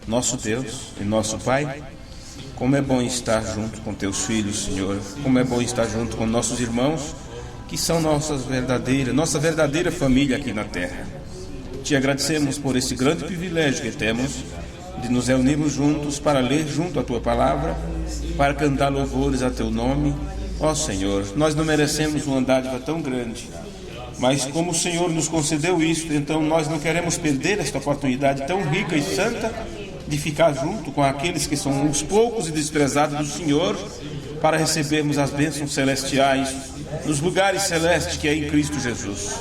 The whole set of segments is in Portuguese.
Nosso Deus e nosso Pai, como é bom estar junto com teus filhos, Senhor. Como é bom estar junto com nossos irmãos, que são nossa verdadeira família aqui na terra. Te agradecemos por esse grande privilégio que temos de nos reunirmos juntos para ler junto a tua palavra, para cantar louvores a teu nome. Ó Senhor, nós não merecemos uma dádiva tão grande, mas como o Senhor nos concedeu isso, então nós não queremos perder esta oportunidade tão rica e santa de ficar junto com aqueles que são os poucos e desprezados do Senhor, para recebermos as bênçãos celestiais nos lugares celestes que é em Cristo Jesus.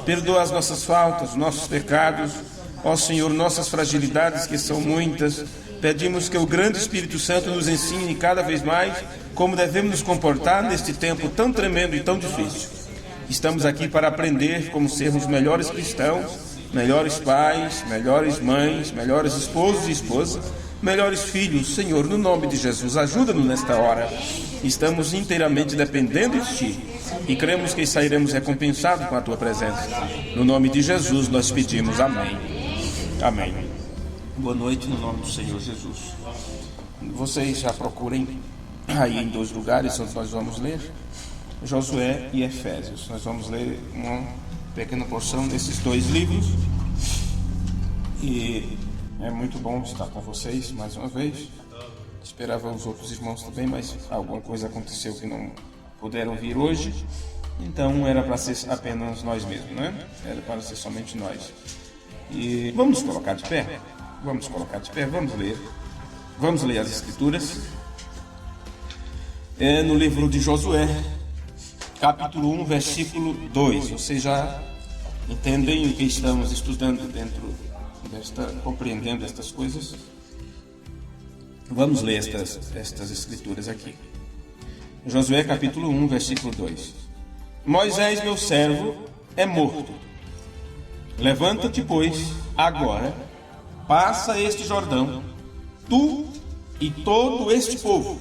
Perdoa as nossas faltas, nossos pecados, ó Senhor, nossas fragilidades, que são muitas. Pedimos que o grande Espírito Santo nos ensine cada vez mais como devemos nos comportar neste tempo tão tremendo e tão difícil. Estamos aqui para aprender como sermos melhores cristãos, melhores pais, melhores mães, melhores esposos e esposas, melhores filhos. Senhor, no nome de Jesus, ajuda-nos nesta hora. Estamos inteiramente dependendo de Ti e cremos que sairemos recompensados com a Tua presença. No nome de Jesus nós pedimos amém. Amém. Boa noite no nome do Senhor Jesus. Vocês já procurem aí em 2 lugares onde nós vamos ler, Josué e Efésios. Nós vamos ler uma pequena porção desses 2 livros e é muito bom estar com vocês mais uma vez. Esperava os outros irmãos também, mas alguma coisa aconteceu que não puderam vir hoje, então era para ser apenas nós mesmos, né? Era para ser somente nós. E vamos colocar de pé? Vamos ler as Escrituras. É no livro de Josué, capítulo 1, versículo 2. Vocês já entendem o que estamos estudando compreendendo estas coisas? Vamos ler estas escrituras aqui. Josué, capítulo 1, versículo 2. Moisés, meu servo, é morto. Levanta-te, pois, agora, passa este Jordão, tu e todo este povo,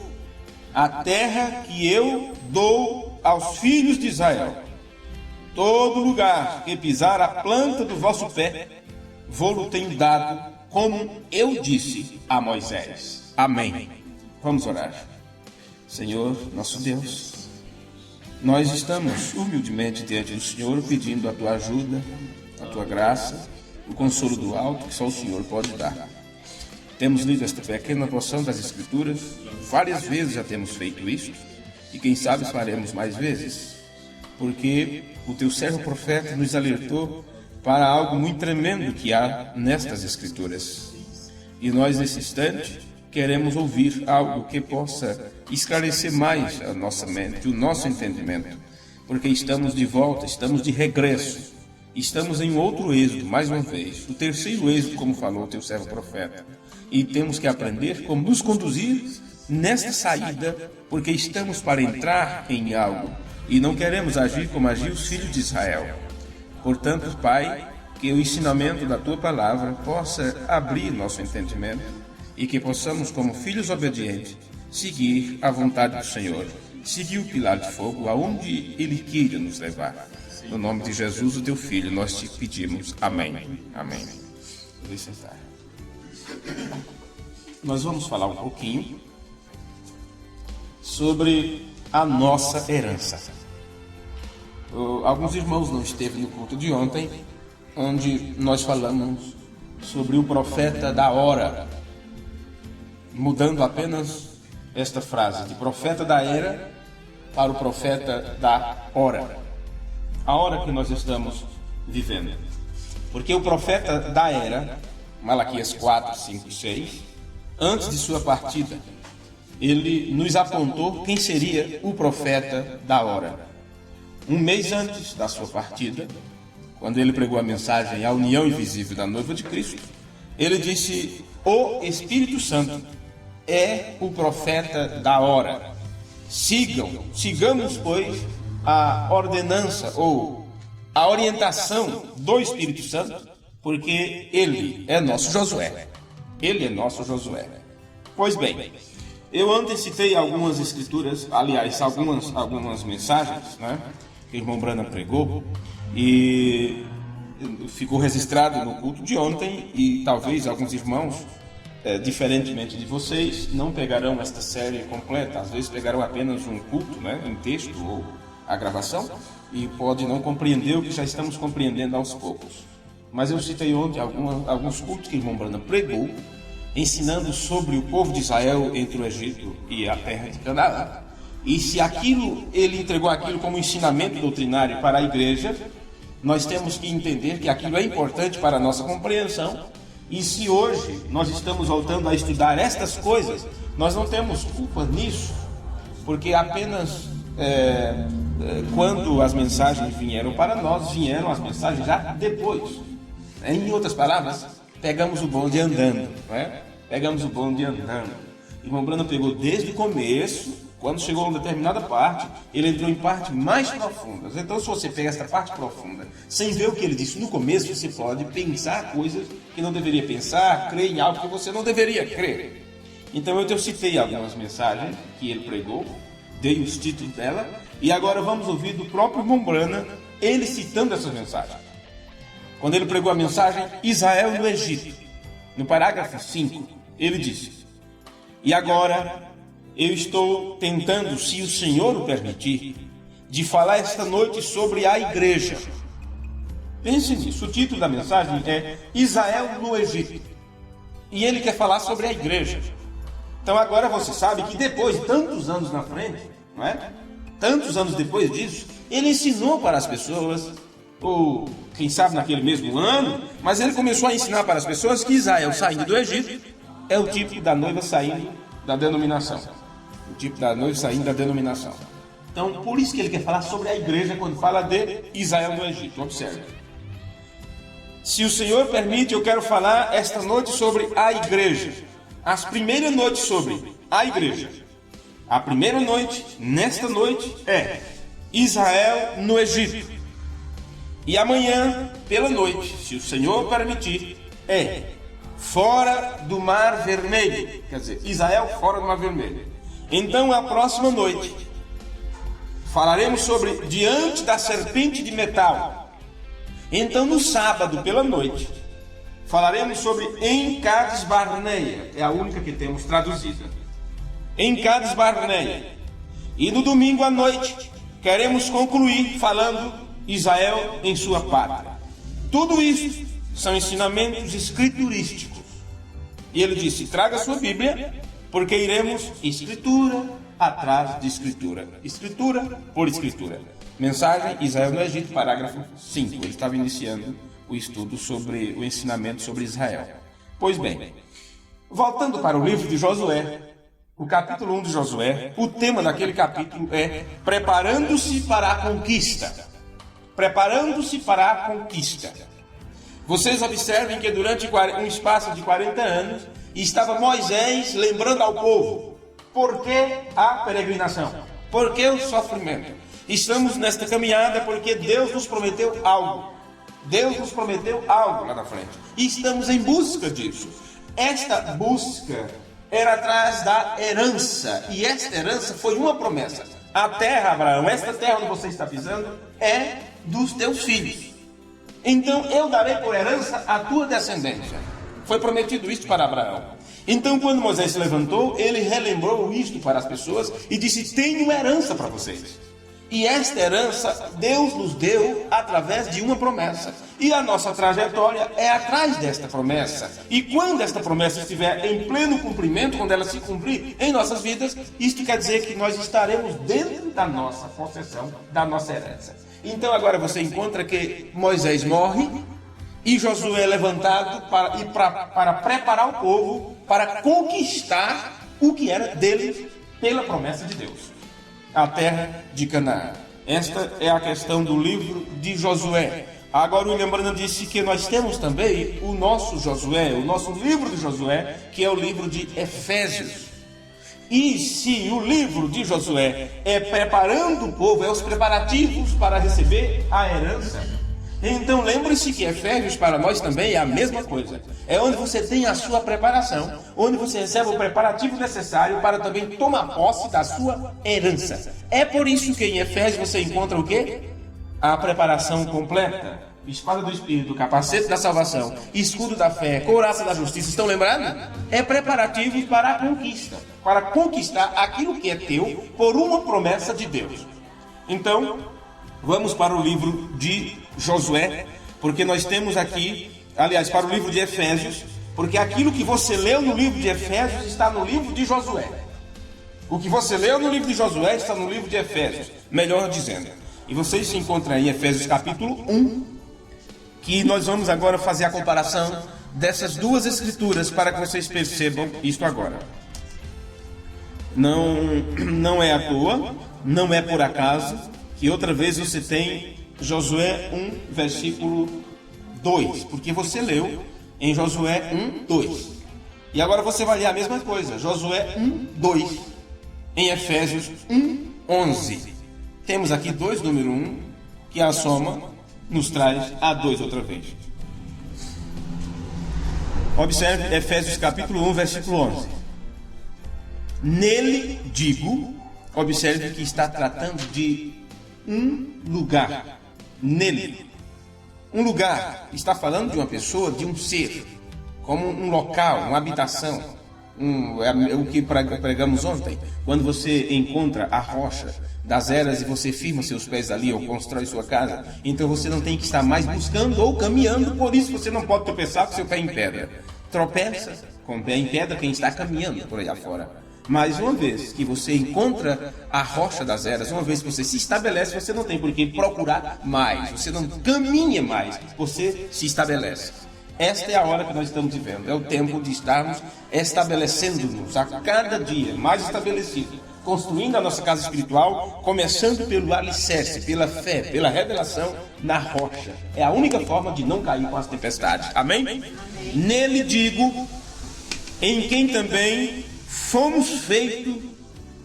a terra que eu dou aos filhos de Israel. Todo lugar que pisar a planta do vosso pé, vou-lo tenho dado, como eu disse a Moisés. Amém. Vamos orar. Senhor, nosso Deus, nós estamos humildemente diante do Senhor, pedindo a tua ajuda, a tua graça, o consolo do alto que só o Senhor pode dar. Temos lido esta pequena porção das Escrituras, várias vezes já temos feito isso, e quem sabe faremos mais vezes, porque o teu servo profeta nos alertou para algo muito tremendo que há nestas Escrituras. E nós, nesse instante, queremos ouvir algo que possa esclarecer mais a nossa mente, o nosso entendimento, porque estamos de volta, estamos de regresso, estamos em outro êxodo, mais uma vez, o terceiro êxodo, como falou o teu servo profeta, e temos que aprender como nos conduzir nesta saída, porque estamos para entrar em algo, e não queremos agir como agiu os filhos de Israel. Portanto, Pai, que o ensinamento da Tua Palavra possa abrir nosso entendimento e que possamos, como filhos obedientes, seguir a vontade do Senhor, seguir o pilar de fogo aonde Ele queira nos levar. No nome de Jesus, o Teu Filho, nós te pedimos. Amém. Amém. Vou sentar. Nós vamos falar um pouquinho sobre a nossa herança. Alguns irmãos não estiveram no culto de ontem, onde nós falamos sobre o profeta da hora, mudando apenas esta frase de profeta da era para o profeta da hora. A hora que nós estamos vivendo. Porque o profeta da era, Malaquias 4, 5 e 6, antes de sua partida, ele nos apontou quem seria o profeta da hora. Um mês antes da sua partida, quando ele pregou a mensagem à união invisível da noiva de Cristo, ele disse: o Espírito Santo é o profeta da hora. Sigamos, pois, a ordenança ou a orientação do Espírito Santo, porque ele é nosso Josué. Ele é nosso Josué. Pois bem, eu antes citei algumas escrituras, aliás, algumas mensagens, né, que o irmão Branham pregou, e ficou registrado no culto de ontem, e talvez alguns irmãos, diferentemente de vocês, não pegarão esta série completa, às vezes pegarão apenas um culto, né, em texto ou a gravação, e pode não compreender o que já estamos compreendendo aos poucos. Mas eu citei ontem alguns cultos que o irmão Branham pregou, ensinando sobre o povo de Israel entre o Egito e a terra de Canaã. E se ele entregou aquilo como ensinamento doutrinário para a igreja, nós temos que entender que aquilo é importante para a nossa compreensão. E se hoje nós estamos voltando a estudar estas coisas, nós não temos culpa nisso, porque apenas quando as mensagens vieram para nós, vieram as mensagens já depois. Em outras palavras, pegamos o bonde andando, não é? Pegamos o bonde andando. O irmão Branham pegou desde o começo, quando chegou a uma determinada parte, ele entrou em partes mais profundas. Então, se você pega essa parte profunda, sem ver o que ele disse no começo, você pode pensar coisas que não deveria pensar, crer em algo que você não deveria crer. Então, eu citei algumas mensagens que ele pregou, dei os títulos dela, e agora vamos ouvir do próprio irmão Branham, ele citando essas mensagens. Quando ele pregou a mensagem Israel no Egito, no parágrafo 5, ele disse: e agora eu estou tentando, se o Senhor o permitir, de falar esta noite sobre a igreja. Pense nisso, o título da mensagem é Israel no Egito, e ele quer falar sobre a igreja. Então agora você sabe que depois, tantos anos na frente, não é? Tantos anos depois disso, ele ensinou para as pessoas, ou quem sabe naquele mesmo ano, mas ele começou a ensinar para as pessoas que Israel saindo do Egito é o tipo da noiva saindo da denominação. O tipo da noiva saindo da denominação. Então, por isso que ele quer falar sobre a igreja quando fala de Israel no Egito. Observe. Se o Senhor permite, eu quero falar esta noite sobre a igreja. As primeiras noites sobre a igreja. A primeira noite, nesta noite, é Israel no Egito. E amanhã, pela noite, se o Senhor permitir, é fora do Mar Vermelho. Quer dizer, Israel fora do Mar Vermelho. Então, a próxima noite, falaremos sobre diante da serpente de metal. Então, no sábado, pela noite, falaremos sobre em Cades Barneia. É a única que temos traduzida. Em Cades Barneia. E no domingo à noite, queremos concluir falando Israel em sua pátria. Tudo isso são ensinamentos escriturísticos. E ele disse: traga sua Bíblia, porque iremos escritura atrás de escritura. Escritura por escritura. Mensagem Israel no Egito, parágrafo 5. Ele estava iniciando o estudo sobre o ensinamento sobre Israel. Pois bem, voltando para o livro de Josué, o capítulo 1 de Josué, o tema daquele capítulo é preparando-se para a conquista. Preparando-se para a conquista. Vocês observem que durante um espaço de 40 anos estava Moisés lembrando ao povo: por que a peregrinação? Por que o sofrimento? Estamos nesta caminhada porque Deus nos prometeu algo. Deus nos prometeu algo lá na frente. E estamos em busca disso. Esta busca era atrás da herança. E esta herança foi uma promessa. A terra, Abraão, esta terra onde você está pisando, é dos teus filhos. Então eu darei por herança a tua descendência. Foi prometido isto para Abraão. Então quando Moisés se levantou, ele relembrou isto para as pessoas e disse: tenho herança para vocês. E esta herança Deus nos deu através de uma promessa. E a nossa trajetória é atrás desta promessa. E quando esta promessa estiver em pleno cumprimento, quando ela se cumprir em nossas vidas, isto quer dizer que nós estaremos dentro da nossa possessão, da nossa herança. Então agora você encontra que Moisés morre e Josué é levantado para preparar o povo para conquistar o que era deles pela promessa de Deus. A terra de Canaã. Esta é a questão do livro de Josué. Agora o William Branham disse que nós temos também o nosso Josué, o nosso livro de Josué, que é o livro de Efésios. E se o livro de Josué é preparando o povo, é os preparativos para receber a herança, então lembre-se que Efésios para nós também é a mesma coisa. É onde você tem a sua preparação, onde você recebe o preparativo necessário para também tomar posse da sua herança. É por isso que em Efésios você encontra o quê? A preparação completa. Espada do Espírito, capacete da salvação, escudo da fé, couraça da justiça. Estão lembrados? É preparativos para a conquista. Para conquistar aquilo que é teu por uma promessa de Deus. Então, vamos para o livro de Josué, porque nós temos aqui, aliás, para o livro de Efésios, porque aquilo que você leu no livro de Efésios está no livro de Josué. O que você leu no livro de Josué está no livro de Efésios, melhor dizendo. E vocês se encontram aí em Efésios capítulo 1, que nós vamos agora fazer a comparação dessas duas escrituras para que vocês percebam isto agora. Não é à toa, não é por acaso, que outra vez você tem Josué 1, versículo 2, porque você leu em Josué 1, 2. E agora você vai ler a mesma coisa, Josué 1, 2, em Efésios 1, 11. Temos aqui 2, número 1, que a soma nos traz a 2 outra vez. Observe Efésios capítulo 1, versículo 11. Nele digo, observe que está tratando de um lugar. Nele. Um lugar. Está falando de uma pessoa, de um ser. Como um local, uma habitação. É o que pregamos ontem. Quando você encontra a rocha das eras e você firma seus pés ali ou constrói sua casa, então você não tem que estar mais buscando ou caminhando. Por isso você não pode tropeçar com seu pé em pedra. Tropeça com o pé em pedra quem está caminhando por aí afora. Mas uma vez que você encontra a rocha das eras, uma vez que você se estabelece, você não tem por que procurar mais, você não caminha mais, você se estabelece. Esta é a hora que nós estamos vivendo, é o tempo de estarmos estabelecendo-nos a cada dia mais estabelecido, construindo a nossa casa espiritual, começando pelo alicerce, pela fé, pela revelação na rocha. É a única forma de não cair com as tempestades. Amém? Nele digo, em quem também fomos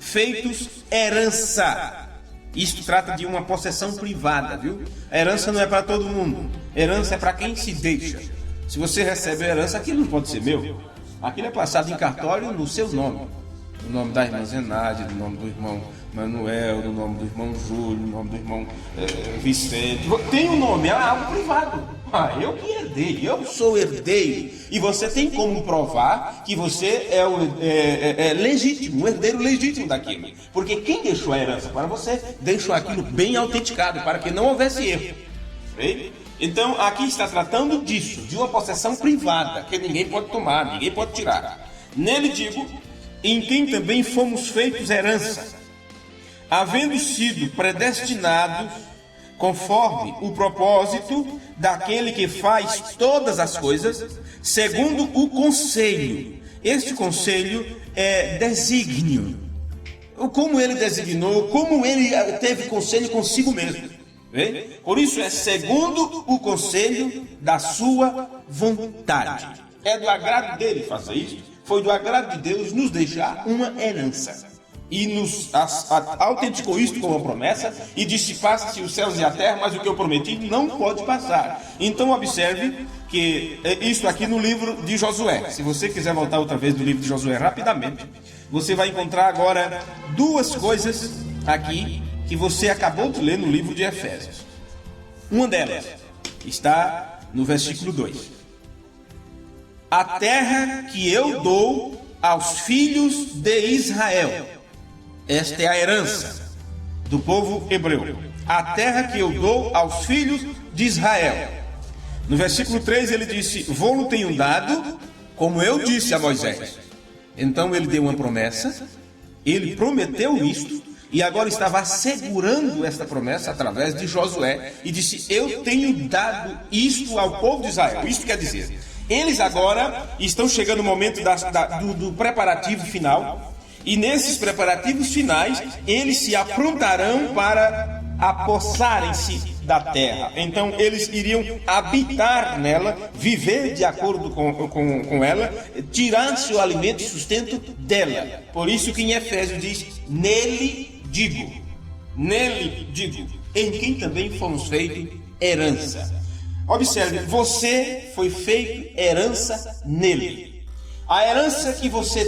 feitos herança. Isto trata de uma possessão privada, viu? A herança não é para todo mundo. Herança é para quem se deixa. Se você recebe a herança, aquilo não pode ser meu. Aquilo é passado em cartório no seu nome. No nome da irmã Zenádia, no nome do irmão Manuel, no nome do irmão Júlio, no nome do irmão Vicente. Tem um nome, é algo privado. Eu que herdei, eu sou herdeiro. E você tem como provar que você é legítimo, o herdeiro legítimo daquilo. Porque quem deixou a herança para você, deixou aquilo bem autenticado, para que não houvesse erro. Então, aqui está tratando disso, de uma possessão privada, que ninguém pode tomar, ninguém pode tirar. Nele digo, em quem também fomos feitos herança, havendo sido predestinados conforme o propósito daquele que faz todas as coisas, segundo o conselho. Este conselho é desígnio. Como ele designou, como ele teve conselho consigo mesmo. Por isso é segundo o conselho da sua vontade. É do agrado dele fazer isso. Foi do agrado de Deus nos deixar uma herança. E nos autenticou isto como uma promessa e disse: passa-se os céus e a terra, mas o que eu prometi não pode passar. Então observe que isso aqui no livro de Josué. Se você quiser voltar outra vez no livro de Josué rapidamente, você vai encontrar agora duas coisas aqui que você acabou de ler no livro de Efésios. Uma delas está no versículo 2. A terra que eu dou aos filhos de Israel. Esta é a herança do povo hebreu, a terra que eu dou aos filhos de Israel. No versículo 3 ele disse: vou-lo tenho dado, como eu disse a Moisés. Então ele deu uma promessa, ele prometeu isto, e agora estava assegurando esta promessa através de Josué, e disse: eu tenho dado isto ao povo de Israel. Isto quer dizer, eles agora estão chegando no momento do preparativo final, e nesses preparativos finais, eles se aprontarão para apossarem-se da terra. Então eles iriam habitar nela, viver de acordo com ela, tirar seu alimento e sustento dela. Por isso que em Efésios diz: nele digo, em quem também fomos feitos herança. Observe, você foi feito herança nele. A herança que você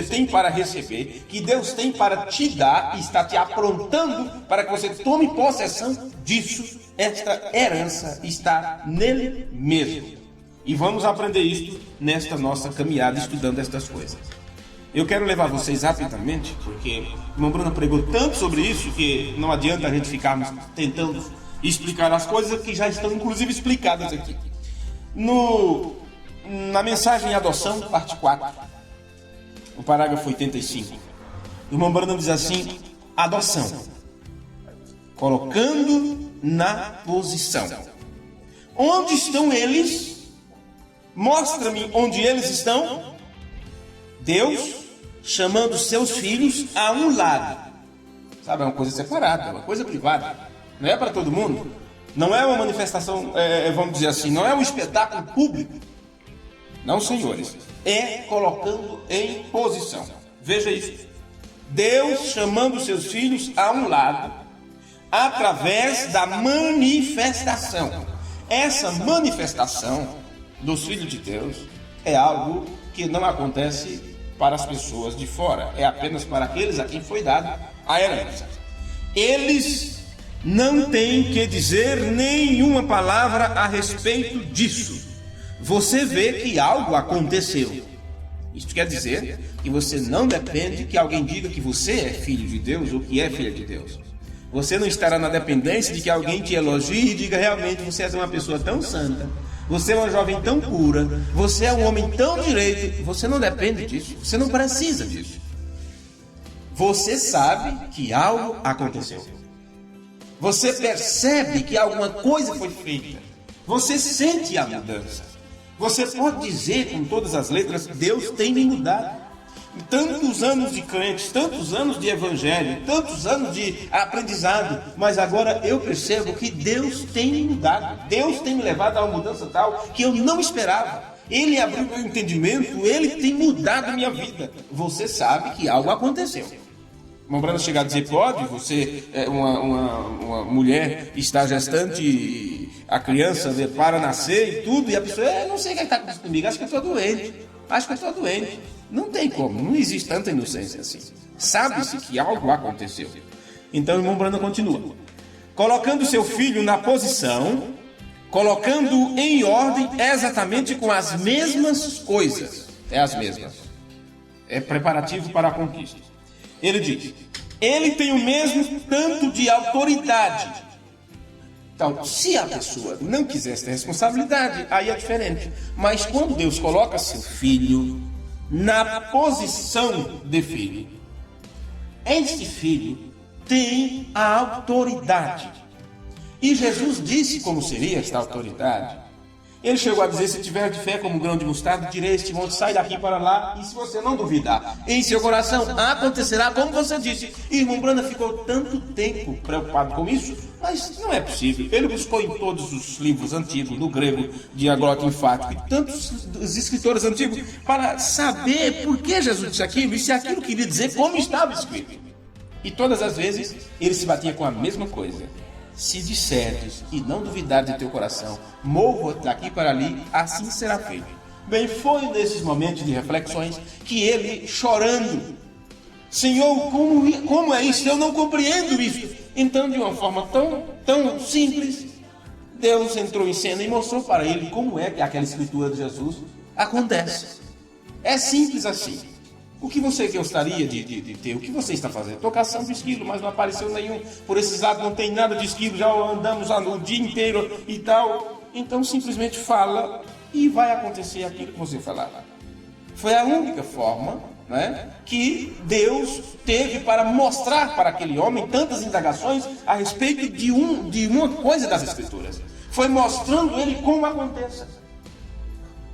tem para receber, que Deus tem para te dar, está te aprontando para que você tome possessão disso. Esta herança está nele mesmo. E vamos aprender isto nesta nossa caminhada, estudando estas coisas. Eu quero levar vocês rapidamente, porque o irmão Bruno pregou tanto sobre isso, que não adianta a gente ficarmos tentando explicar as coisas que já estão inclusive explicadas aqui. Na mensagem Adoção, parte 4, o parágrafo 85, o irmão Branham diz assim: adoção, colocando na posição. Onde estão eles? Mostra-me onde eles estão. Deus chamando seus filhos a um lado. Sabe, é uma coisa separada, é uma coisa privada. Não é para todo mundo. Não é uma manifestação, vamos dizer assim, não é um espetáculo público. Não, senhores, é colocando em posição. Veja isso. Deus chamando seus filhos a um lado, através da manifestação. Essa manifestação dos filhos de Deus é algo que não acontece para as pessoas de fora. É apenas para aqueles a quem foi dada a herança. Eles não têm que dizer nenhuma palavra a respeito disso. Você vê que algo aconteceu. Isto quer dizer que você não depende que alguém diga que você é filho de Deus ou que é filha de Deus. Você não estará na dependência de que alguém te elogie e diga: realmente você é uma pessoa tão santa, você é uma jovem tão pura, você é um homem tão direito. Você não depende disso, você não precisa disso. Você sabe que algo aconteceu. Você percebe que alguma coisa foi feita. Você sente a mudança. Você pode dizer com todas as letras: Deus tem me mudado. Tantos anos de crentes, tantos anos de evangelho, tantos anos de aprendizado, mas agora eu percebo que Deus tem me mudado. Deus tem me levado a uma mudança tal que eu não esperava. Ele abriu meu entendimento, Ele tem mudado a minha vida. Você sabe que algo aconteceu. Lembrando chegar a dizer: pode, você é uma mulher, está gestante, a criança para nascer e tudo, e a pessoa: não sei o que está acontecendo comigo, acho que eu estou doente. Não tem como, não existe tanta inocência assim. Sabe-se que algo aconteceu. Então o irmão Brandon continua: colocando seu filho na posição, colocando em ordem exatamente com as mesmas coisas. É as mesmas. É preparativo para a conquista. Ele diz: ele tem o mesmo tanto de autoridade. Então, se a pessoa não quiser essa responsabilidade, aí é diferente. Mas quando Deus coloca seu filho na posição de filho, este filho tem a autoridade. E Jesus disse como seria esta autoridade. Ele chegou a dizer: se tiver de fé como um grão de mostarda, direi este monte: sai daqui para lá, e se você não duvidar em seu coração, acontecerá como você disse. E irmão Brana ficou tanto tempo preocupado com isso, mas não é possível. Ele buscou em todos os livros antigos, no grego, diaglota enfático, e tantos os escritores antigos, para saber por que Jesus disse aquilo, e se aquilo queria dizer como estava escrito. E todas as vezes ele se batia com a mesma coisa: se disseres e não duvidares de teu coração, mova daqui para ali, assim será feito. Bem, foi nesses momentos de reflexões que ele, chorando: Senhor, como é isso? Eu não compreendo isso. Então, de uma forma tão simples, Deus entrou em cena e mostrou para ele como é que aquela escritura de Jesus acontece. É simples assim. O que você gostaria de ter? O que você está fazendo? Estou caçando esquilo, mas não apareceu nenhum. Por esses lados não tem nada de esquilo, já andamos o dia inteiro e tal. Então simplesmente fala e vai acontecer aquilo que você falar. Foi a única forma, né, que Deus teve para mostrar para aquele homem tantas indagações a respeito de uma coisa das Escrituras. Foi mostrando ele como acontece.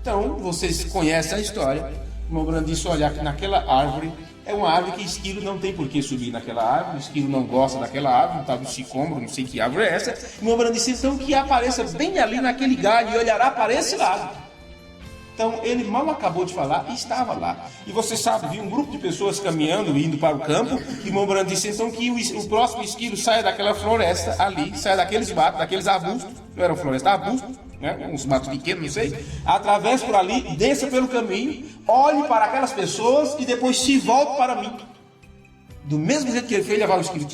Então, vocês conhecem a história. O irmão Branham disse, olha, naquela árvore, é uma árvore que esquilo não tem por que subir naquela árvore, o esquilo não gosta daquela árvore, tá do sicômoro, não sei que árvore é essa. O irmão Branham disse, então, que apareça bem ali naquele galho e olhará para esse lado. Então, ele mal acabou de falar e estava lá. E você sabe, viu um grupo de pessoas caminhando, indo para o campo, e o irmão Branham disse, então, que o próximo esquilo saia daquela floresta ali, saia daqueles matos, daqueles arbustos, não eram floresta, arbustos, né? Uns matos pequenos, não sei, atravesse por ali, desça pelo caminho, olhe para aquelas pessoas e depois se volte para mim. Do mesmo jeito que ele fez, levar o esquilo,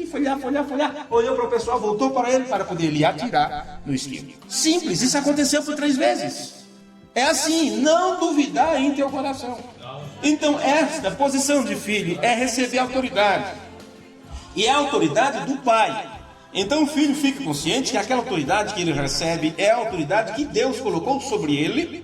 folhar, olhou para o pessoal, voltou para ele para poder lhe atirar no esquilo. Simples, isso aconteceu por 3 vezes. É assim, não duvidar em teu coração. Então, esta posição de filho é receber autoridade. E é a autoridade do pai. Então o filho fica consciente que aquela autoridade que ele recebe é a autoridade que Deus colocou sobre ele,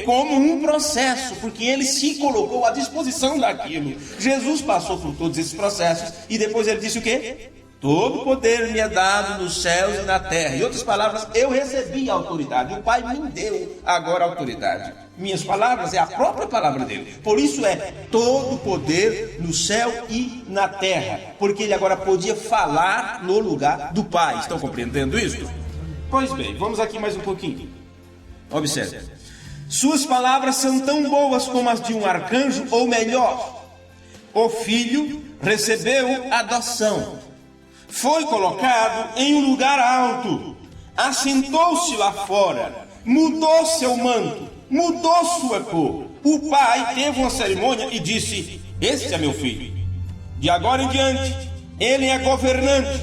como um processo, porque ele se colocou à disposição daquilo. Jesus passou por todos esses processos e depois ele disse o quê? Todo poder me é dado nos céus e na terra. Em outras palavras, eu recebi a autoridade. O Pai me deu agora a autoridade. Minhas palavras é a própria palavra dele. Por isso é todo poder no céu e na terra. Porque ele agora podia falar no lugar do Pai. Estão compreendendo isso? Pois bem, vamos aqui mais um pouquinho. Observe. Suas palavras são tão boas como as de um arcanjo, ou melhor, o filho recebeu adoção. Foi colocado em um lugar alto, assentou-se lá fora, mudou seu manto, mudou sua cor. O pai teve uma cerimônia e disse, este é meu filho. De agora em diante, ele é governante,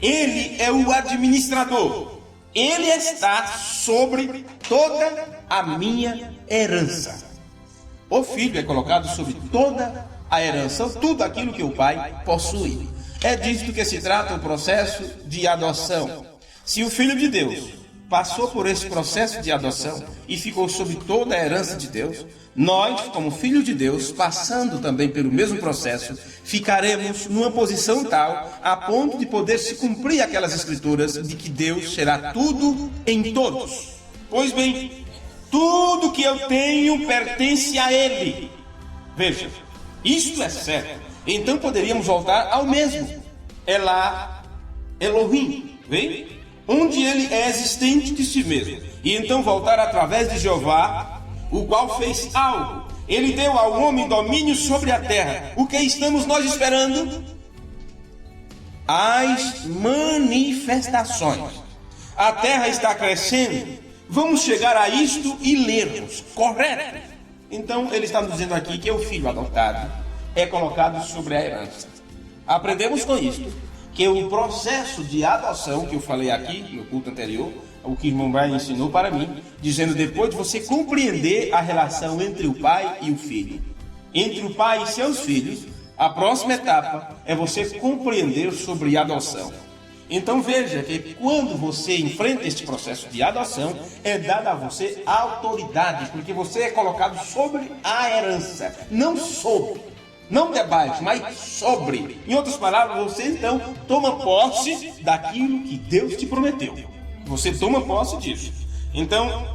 ele é o administrador, ele está sobre toda a minha herança. O filho é colocado sobre toda a herança, tudo aquilo que o pai possui. É disso que se trata o processo de adoção. Se o Filho de Deus passou por esse processo de adoção e ficou sob toda a herança de Deus, nós, como filhos de Deus, passando também pelo mesmo processo, ficaremos numa posição tal a ponto de poder se cumprir aquelas escrituras de que Deus será tudo em todos. Pois bem, tudo que eu tenho pertence a Ele. Veja, isto é certo. Então poderíamos voltar ao mesmo. Elá, Elohim, vem? Onde ele é existente de si mesmo. E então voltar através de Jeová, o qual fez algo. Ele deu ao homem domínio sobre a terra. O que estamos nós esperando? As manifestações. A terra está crescendo. Vamos chegar a isto e lermos, correto? Então ele está nos dizendo aqui que é o filho adotado é colocado sobre a herança. Aprendemos com isto que o processo de adoção, que eu falei aqui no culto anterior, o que o irmão Brian ensinou para mim, dizendo depois de você compreender a relação entre o pai e o filho, entre o pai e seus filhos, a próxima etapa é você compreender sobre a adoção. Então veja que quando você enfrenta este processo de adoção, é dada a você a autoridade, porque você é colocado sobre a herança, não sobre. Não debaixo, mas sobre. Em outras palavras, você então toma posse daquilo que Deus te prometeu. Você toma posse disso. Então,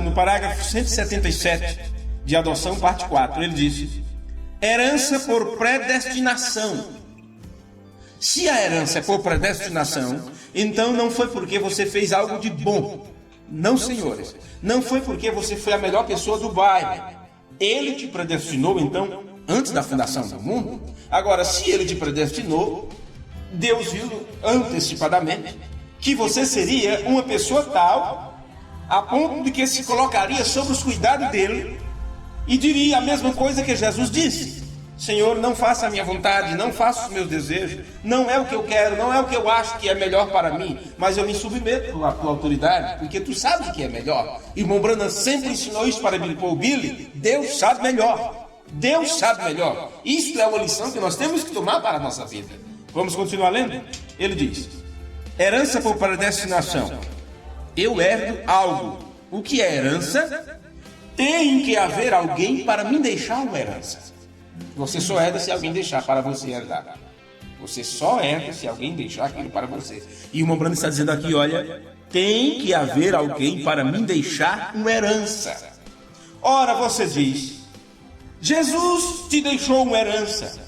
no parágrafo 177 de adoção, parte 4, ele disse: herança por predestinação. Se a herança é por predestinação, então não foi porque você fez algo de bom. Não, senhores. Não foi porque você foi a melhor pessoa do bairro. Ele te predestinou, então, antes da fundação do mundo. Agora, se ele te predestinou, Deus viu antecipadamente que você seria uma pessoa tal, a ponto de que se colocaria sob os cuidados dele e diria a mesma coisa que Jesus disse: Senhor, não faça a minha vontade, não faça os meus desejos, não é o que eu quero, não é o que eu acho que é melhor para mim, mas eu me submeto à tua autoridade, porque tu sabes o que é melhor. Irmão Branham sempre ensinou isso para Billy Paul. Billy, Deus sabe melhor. Deus sabe melhor. Isso é uma lição que nós temos que tomar para a nossa vida. Vamos continuar lendo? Ele diz: herança por predestinação. Eu herdo algo. O que é herança? Tem que haver alguém para me deixar uma herança. Você só herda se alguém deixar para você herdar. Você só herda se alguém deixar aquilo para você. E o Mombrano está dizendo aqui, olha, tem que haver alguém para me deixar uma herança. Ora, você diz, Jesus te deixou uma herança.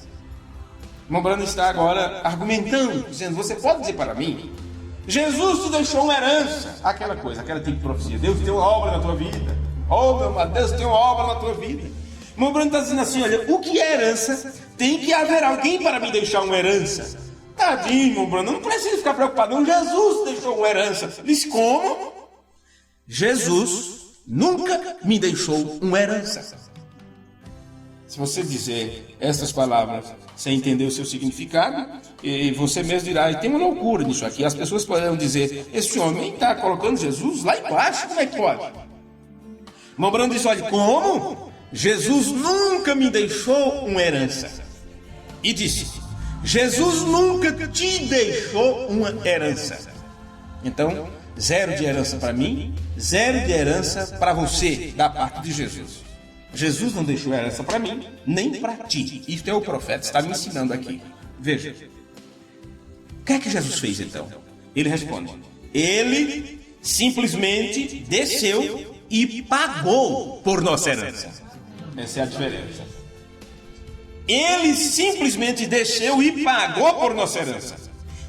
Mombrano está agora argumentando, dizendo, você pode dizer para mim, Jesus te deixou uma herança. Aquela coisa, aquela tipo de profecia. Deus tem uma obra na tua vida. Oh, meu amado, Deus tem uma obra na tua vida. Mombrano está dizendo assim, olha, o que é herança? Tem que haver alguém para me deixar uma herança. Tadinho, Mombrano, não precisa ficar preocupado, não. Jesus deixou uma herança. Diz como? Jesus nunca me deixou uma herança. Se você dizer essas palavras sem entender o seu significado, e você mesmo dirá, e tem uma loucura nisso aqui. As pessoas poderão dizer, esse homem está colocando Jesus lá embaixo, como é que pode? Mombrano diz, olha, como? Jesus nunca me deixou uma herança. E disse, Jesus nunca te deixou uma herança. Então, zero de herança para mim, zero de herança para você, da parte de Jesus. Jesus não deixou herança para mim, nem para ti. Isto é o profeta, está me ensinando aqui. Veja. O que é que Jesus fez então? Ele responde. Ele simplesmente desceu e pagou por nossa herança. Essa é a diferença. Ele simplesmente desceu e pagou por nossa herança.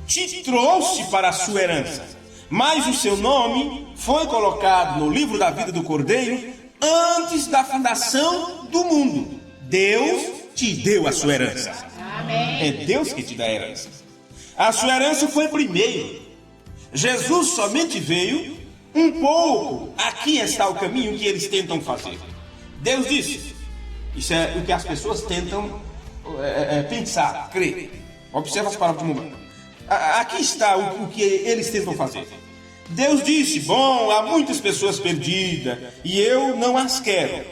Te trouxe para a sua herança. Mas o seu nome foi colocado no livro da vida do Cordeiro antes da fundação do mundo. Deus te deu a sua herança. Amém. É Deus que te dá a herança. A sua herança foi primeiro. Jesus somente veio um pouco. Aqui está o caminho que eles tentam fazer. Deus disse. Isso é o que as pessoas tentam pensar, crer. Observa as palavras do Mombrano. Aqui está o que eles tentam fazer. Deus disse, bom, há muitas pessoas perdidas e eu não as quero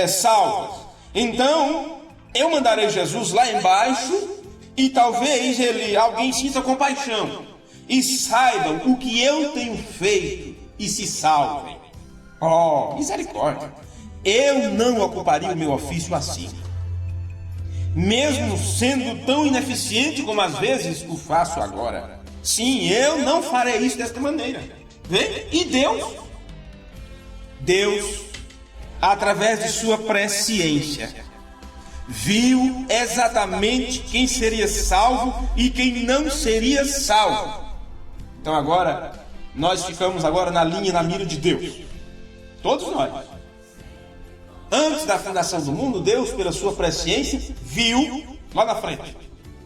salvas. Então, eu mandarei Jesus lá embaixo e talvez alguém sinta compaixão e saibam o que eu tenho feito e se salvem. Oh, misericórdia! Eu não ocuparia o meu ofício assim, mesmo sendo tão ineficiente como às vezes o faço agora. Sim, eu não farei isso desta maneira. Vê? E Deus, através de sua presciência, viu exatamente quem seria salvo e quem não seria salvo. Então agora, nós ficamos agora na mira de Deus. Todos nós. Antes da fundação do mundo, Deus, pela sua presciência, viu lá na frente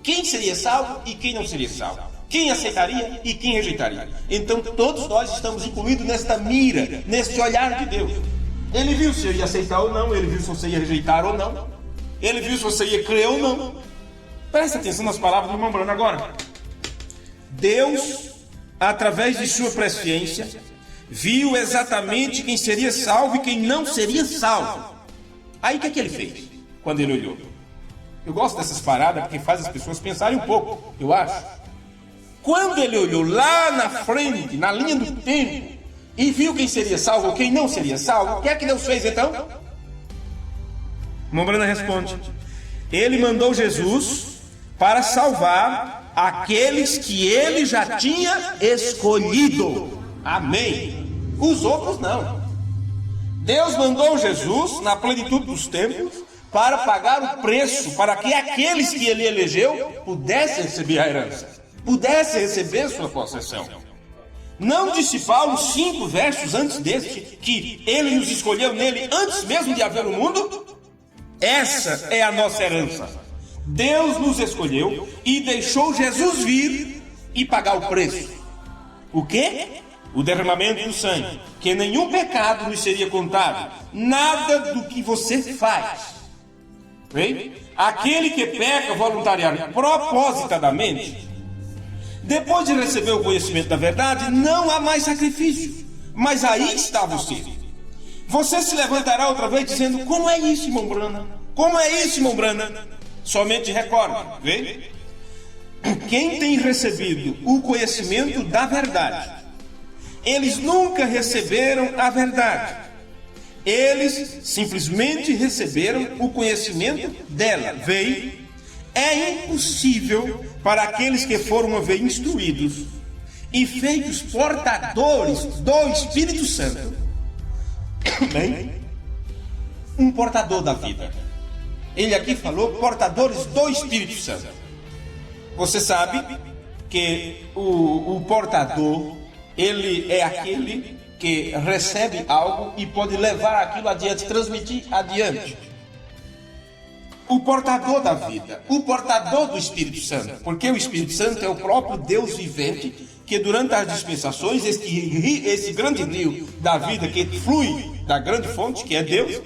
quem seria salvo e quem não seria salvo. Quem aceitaria e quem rejeitaria. Então todos nós estamos incluídos nesta mira, neste olhar de Deus. Ele viu se eu ia aceitar ou não, ele viu se você ia rejeitar ou não, ele viu se você ia crer ou não. Presta atenção nas palavras do Mombrano agora. Deus, através de sua presciência, viu exatamente quem seria salvo e quem não seria salvo. Aí o que ele fez quando ele olhou? Eu gosto dessas paradas porque faz as pessoas pensarem um pouco, eu acho. Quando ele olhou lá na frente, na linha do tempo, e viu quem seria salvo ou quem não seria salvo, o que é que Deus fez então? Mombrano responde, ele mandou Jesus para salvar aqueles que ele já tinha escolhido. Amém. Os outros não. Deus mandou Jesus, na plenitude dos tempos, para pagar o preço, para que aqueles que ele elegeu pudessem receber a herança, pudesse receber sua possessão. Não disse Paulo 5 versos antes deste, que ele nos escolheu nele antes mesmo de haver o mundo? Essa é a nossa herança. Deus nos escolheu e deixou Jesus vir e pagar o preço. O quê? O derramamento do sangue, que nenhum pecado nos seria contado, nada do que você faz. Bem? Aquele que peca voluntariamente, propositadamente, depois de receber o conhecimento da verdade, não há mais sacrifício. Mas aí está você. Você se levantará outra vez dizendo, como é isso, irmão Branham? Como é isso, irmão Branham? Somente recorda, vê? Quem tem recebido o conhecimento da verdade, eles nunca receberam a verdade. Eles simplesmente receberam o conhecimento dela. Vê? É impossível para aqueles que foram uma vez instruídos e feitos portadores do Espírito Santo, bem, um portador da vida. Ele aqui falou portadores do Espírito Santo. Você sabe que o portador, ele é aquele que recebe algo e pode levar aquilo adiante, transmitir adiante. O portador da vida, o portador do Espírito Santo, porque o Espírito Santo é o próprio Deus vivente, que durante as dispensações, esse grande rio da vida que flui da grande fonte, que é Deus,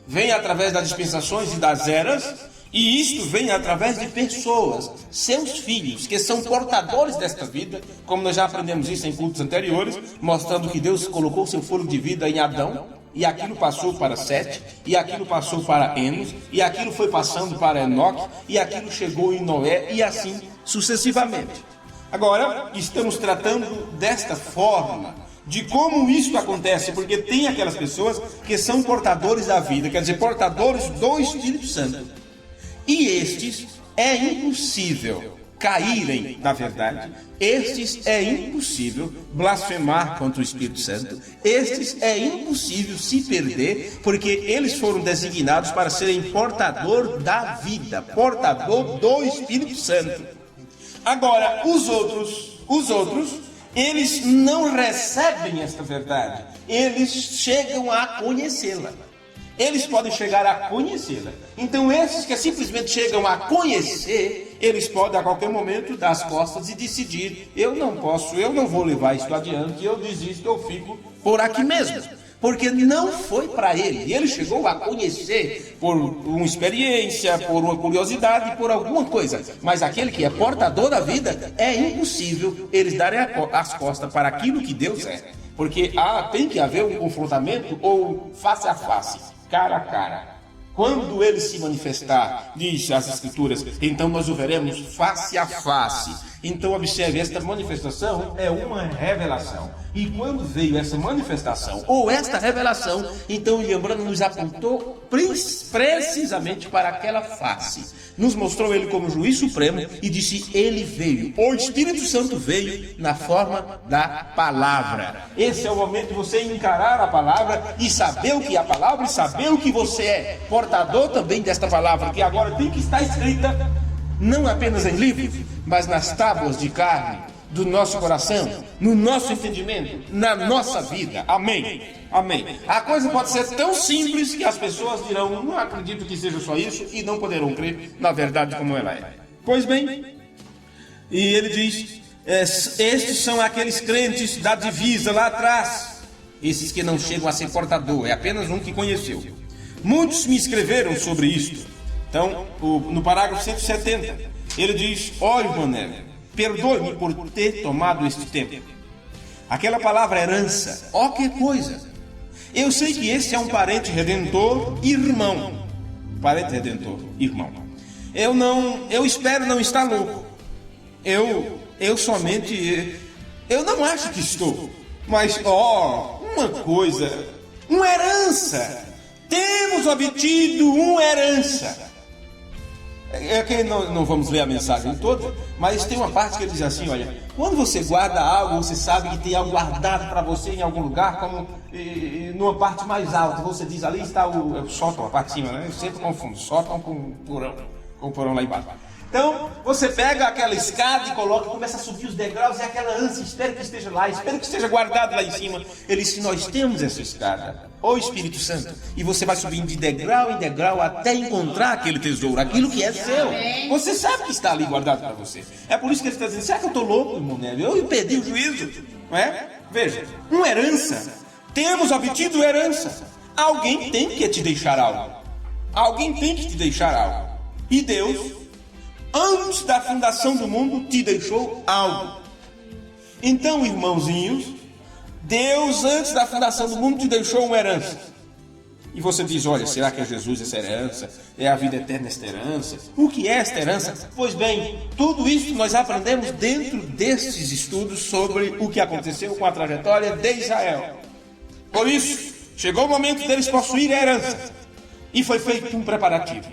vem através das dispensações e das eras, e isto vem através de pessoas, seus filhos, que são portadores desta vida, como nós já aprendemos isso em cultos anteriores, mostrando que Deus colocou seu fôlego de vida em Adão, e aquilo passou para Sete, e aquilo passou para Enos, e aquilo foi passando para Enoque, e aquilo chegou em Noé, e assim sucessivamente. Agora, estamos tratando desta forma, de como isso acontece, porque tem aquelas pessoas que são portadores da vida, quer dizer, portadores do Espírito Santo. E estes é impossível caírem na verdade, estes é impossível blasfemar contra o Espírito Santo, estes é impossível se perder, porque eles foram designados para serem portador da vida, portador do Espírito Santo. Agora, os outros, eles não recebem esta verdade, eles chegam a conhecê-la. Eles podem chegar a conhecê-la. Então, esses que simplesmente chegam a conhecer, eles podem a qualquer momento dar as costas e decidir: eu não posso, eu não vou levar isso adiante, eu desisto, eu fico por aqui mesmo. Porque não foi para ele. Ele chegou a conhecer por uma experiência, por uma curiosidade, por alguma coisa. Mas aquele que é portador da vida, é impossível eles darem as costas para aquilo que Deus é. Porque tem que haver um confrontamento ou face a face, cara a cara. Quando ele se manifestar, diz as Escrituras, então nós o veremos face a face. Então observe, esta manifestação é uma revelação. E quando veio essa manifestação, ou esta revelação, então William Branham nos apontou precisamente para aquela face. Nos mostrou ele como juiz supremo e disse: ele veio, o Espírito Santo veio na forma da palavra. Esse é o momento de você encarar a palavra e saber o que é a palavra e saber o que você é, portador também desta palavra, que agora tem que estar escrita não apenas em livros, mas nas tábuas de carne do nosso coração, no nosso entendimento, na nossa vida. Amém? Amém. A coisa pode ser tão simples que as pessoas dirão: não acredito que seja só isso, e não poderão crer na verdade como ela é. Pois bem, e ele diz: estes são aqueles crentes da divisa lá atrás, esses que não chegam a ser portador, é apenas um que conheceu. Muitos me escreveram sobre isto. Então, no parágrafo 170, ele diz: olha, irmão Neves, perdoe-me por ter tomado este tempo. Aquela palavra herança, ó que coisa! Eu sei que esse é um parente redentor, irmão. Parente redentor, irmão. Eu espero não estar louco. Eu somente, eu não acho que estou. Mas, uma coisa, uma herança. Temos obtido uma herança. É que não vamos ler a mensagem toda, mas tem uma parte que ele diz assim: olha, quando você guarda algo, você sabe que tem algo guardado para você em algum lugar, como numa parte mais alta, você diz: ali está o sótão, a parte de cima, né? Eu sempre confundo sótão com o porão lá embaixo. Então, você pega aquela escada e coloca, começa a subir os degraus, e aquela ânsia, espero que esteja lá, espero que esteja guardado lá em cima. Ele disse: nós temos essa escada, o Espírito Santo, e você vai subindo de degrau em degrau até encontrar aquele tesouro, aquilo que é seu. Você sabe que está ali guardado para você. É por isso que ele está dizendo: será que eu estou louco, irmão Nélio? Eu perdi o juízo, não é? Veja, uma herança, temos obtido herança. Alguém tem que te deixar algo. Alguém tem que te deixar algo. E Deus, antes da fundação do mundo, te deixou algo. Então, irmãozinhos, Deus, antes da fundação do mundo, te deixou uma herança. E você diz, olha, será que é Jesus essa herança? É a vida eterna esta herança? O que é esta herança? Pois bem, tudo isso nós aprendemos dentro destes estudos sobre o que aconteceu com a trajetória de Israel. Por isso, chegou o momento deles possuírem a herança. E foi feito um preparativo.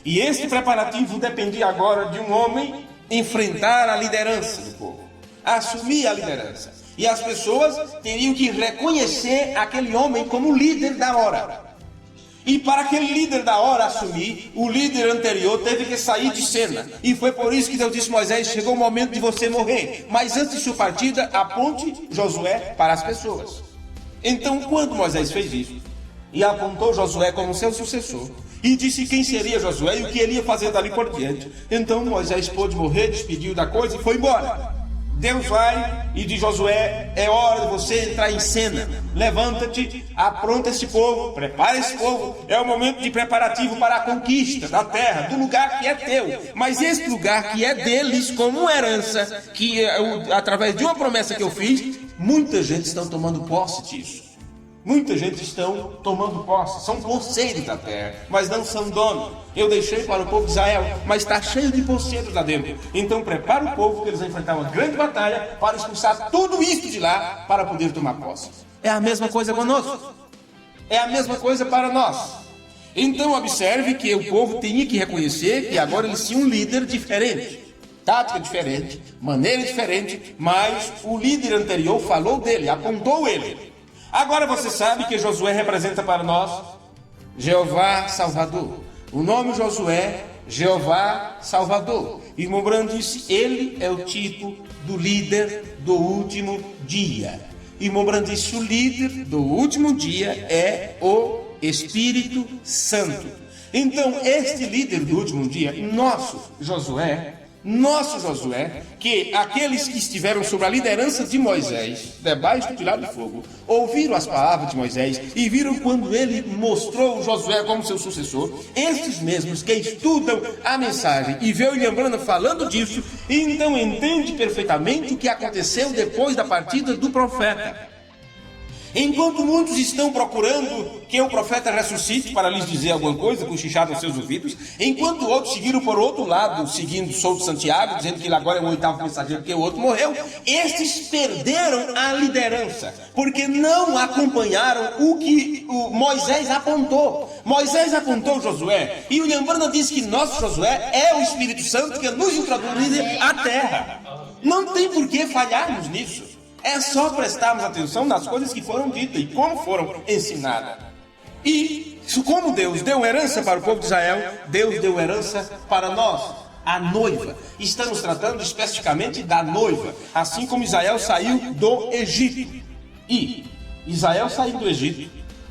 E este preparativo dependia agora de um homem enfrentar a liderança do povo. Assumir a liderança. E as pessoas teriam que reconhecer aquele homem como líder da hora. E para aquele líder da hora assumir, o líder anterior teve que sair de cena. E foi por isso que Deus disse a Moisés, chegou o momento de você morrer. Mas antes de sua partida, aponte Josué para as pessoas. Então, quando Moisés fez isso, e apontou Josué como seu sucessor, e disse quem seria Josué e o que ele ia fazer dali por diante, então Moisés pôde morrer, despediu da coisa e foi embora. Deus vai e diz, Josué, é hora de você entrar em cena. Levanta-te, apronta esse povo, prepara esse povo. É o momento de preparativo para a conquista da terra, do lugar que é teu. Mas esse lugar que é deles como herança, que através de uma promessa que eu fiz, muita gente está tomando posse disso. Muita gente estão tomando posse, são posseiros da terra, mas não são donos. Eu deixei para o povo de Israel, mas está cheio de posseiros lá dentro. Então prepara o povo que eles vão enfrentar uma grande batalha para expulsar tudo isso de lá para poder tomar posse. É a mesma coisa conosco. É a mesma coisa para nós. Então observe que o povo tinha que reconhecer que agora eles tinham um líder diferente. Tática diferente, maneira diferente, mas o líder anterior falou dele, apontou ele. Agora você sabe que Josué representa para nós Jeová Salvador. O nome Josué, Jeová Salvador. Irmão Branham disse, ele é o tipo do líder do último dia. Irmão Branham disse, o líder do último dia é o Espírito Santo. Então, este líder do último dia, nosso Josué, que aqueles que estiveram sob a liderança de Moisés, debaixo do pilar de fogo, ouviram as palavras de Moisés e viram quando ele mostrou Josué como seu sucessor, estes mesmos que estudam a mensagem e vê o William Branham falando disso, então entende perfeitamente o que aconteceu depois da partida do profeta. Enquanto muitos estão procurando que o profeta ressuscite para lhes dizer alguma coisa, cochichado aos seus ouvidos, enquanto outros seguiram por outro lado, seguindo Souto Santiago, dizendo que ele agora é o oitavo mensageiro porque o outro morreu, estes perderam a liderança, porque não acompanharam o que Moisés apontou. Moisés apontou Josué, e o William Branham disse que nosso Josué é o Espírito Santo que nos introduz à terra. Não tem por que falharmos nisso. É só prestarmos atenção nas coisas que foram ditas e como foram ensinadas. E como Deus deu herança para o povo de Israel, Deus deu herança para nós, a noiva. Estamos tratando especificamente da noiva, assim como Israel saiu do Egito. E Israel saindo do Egito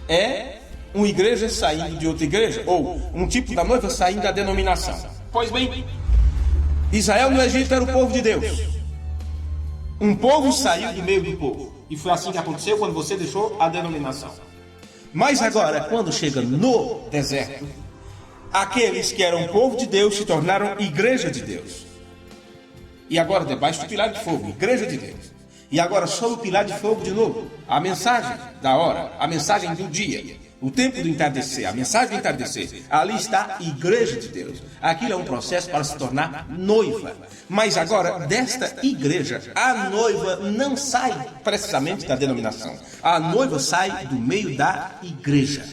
é uma igreja saindo de outra igreja, ou um tipo da noiva saindo da denominação. Pois bem, Israel no Egito era o povo de Deus. Um povo saiu do meio do povo. E foi assim que aconteceu quando você deixou a denominação. Mas agora, quando chega no deserto, aqueles que eram povo de Deus se tornaram igreja de Deus. E agora debaixo do pilar de fogo, igreja de Deus. E agora sob o pilar de fogo de novo, a mensagem da hora, a mensagem do dia, o tempo do entardecer, a mensagem do entardecer. Ali está a igreja de Deus. Aquilo é um processo para se tornar noiva. Mas agora, desta igreja, a noiva não sai precisamente da denominação. A noiva sai do meio da igreja.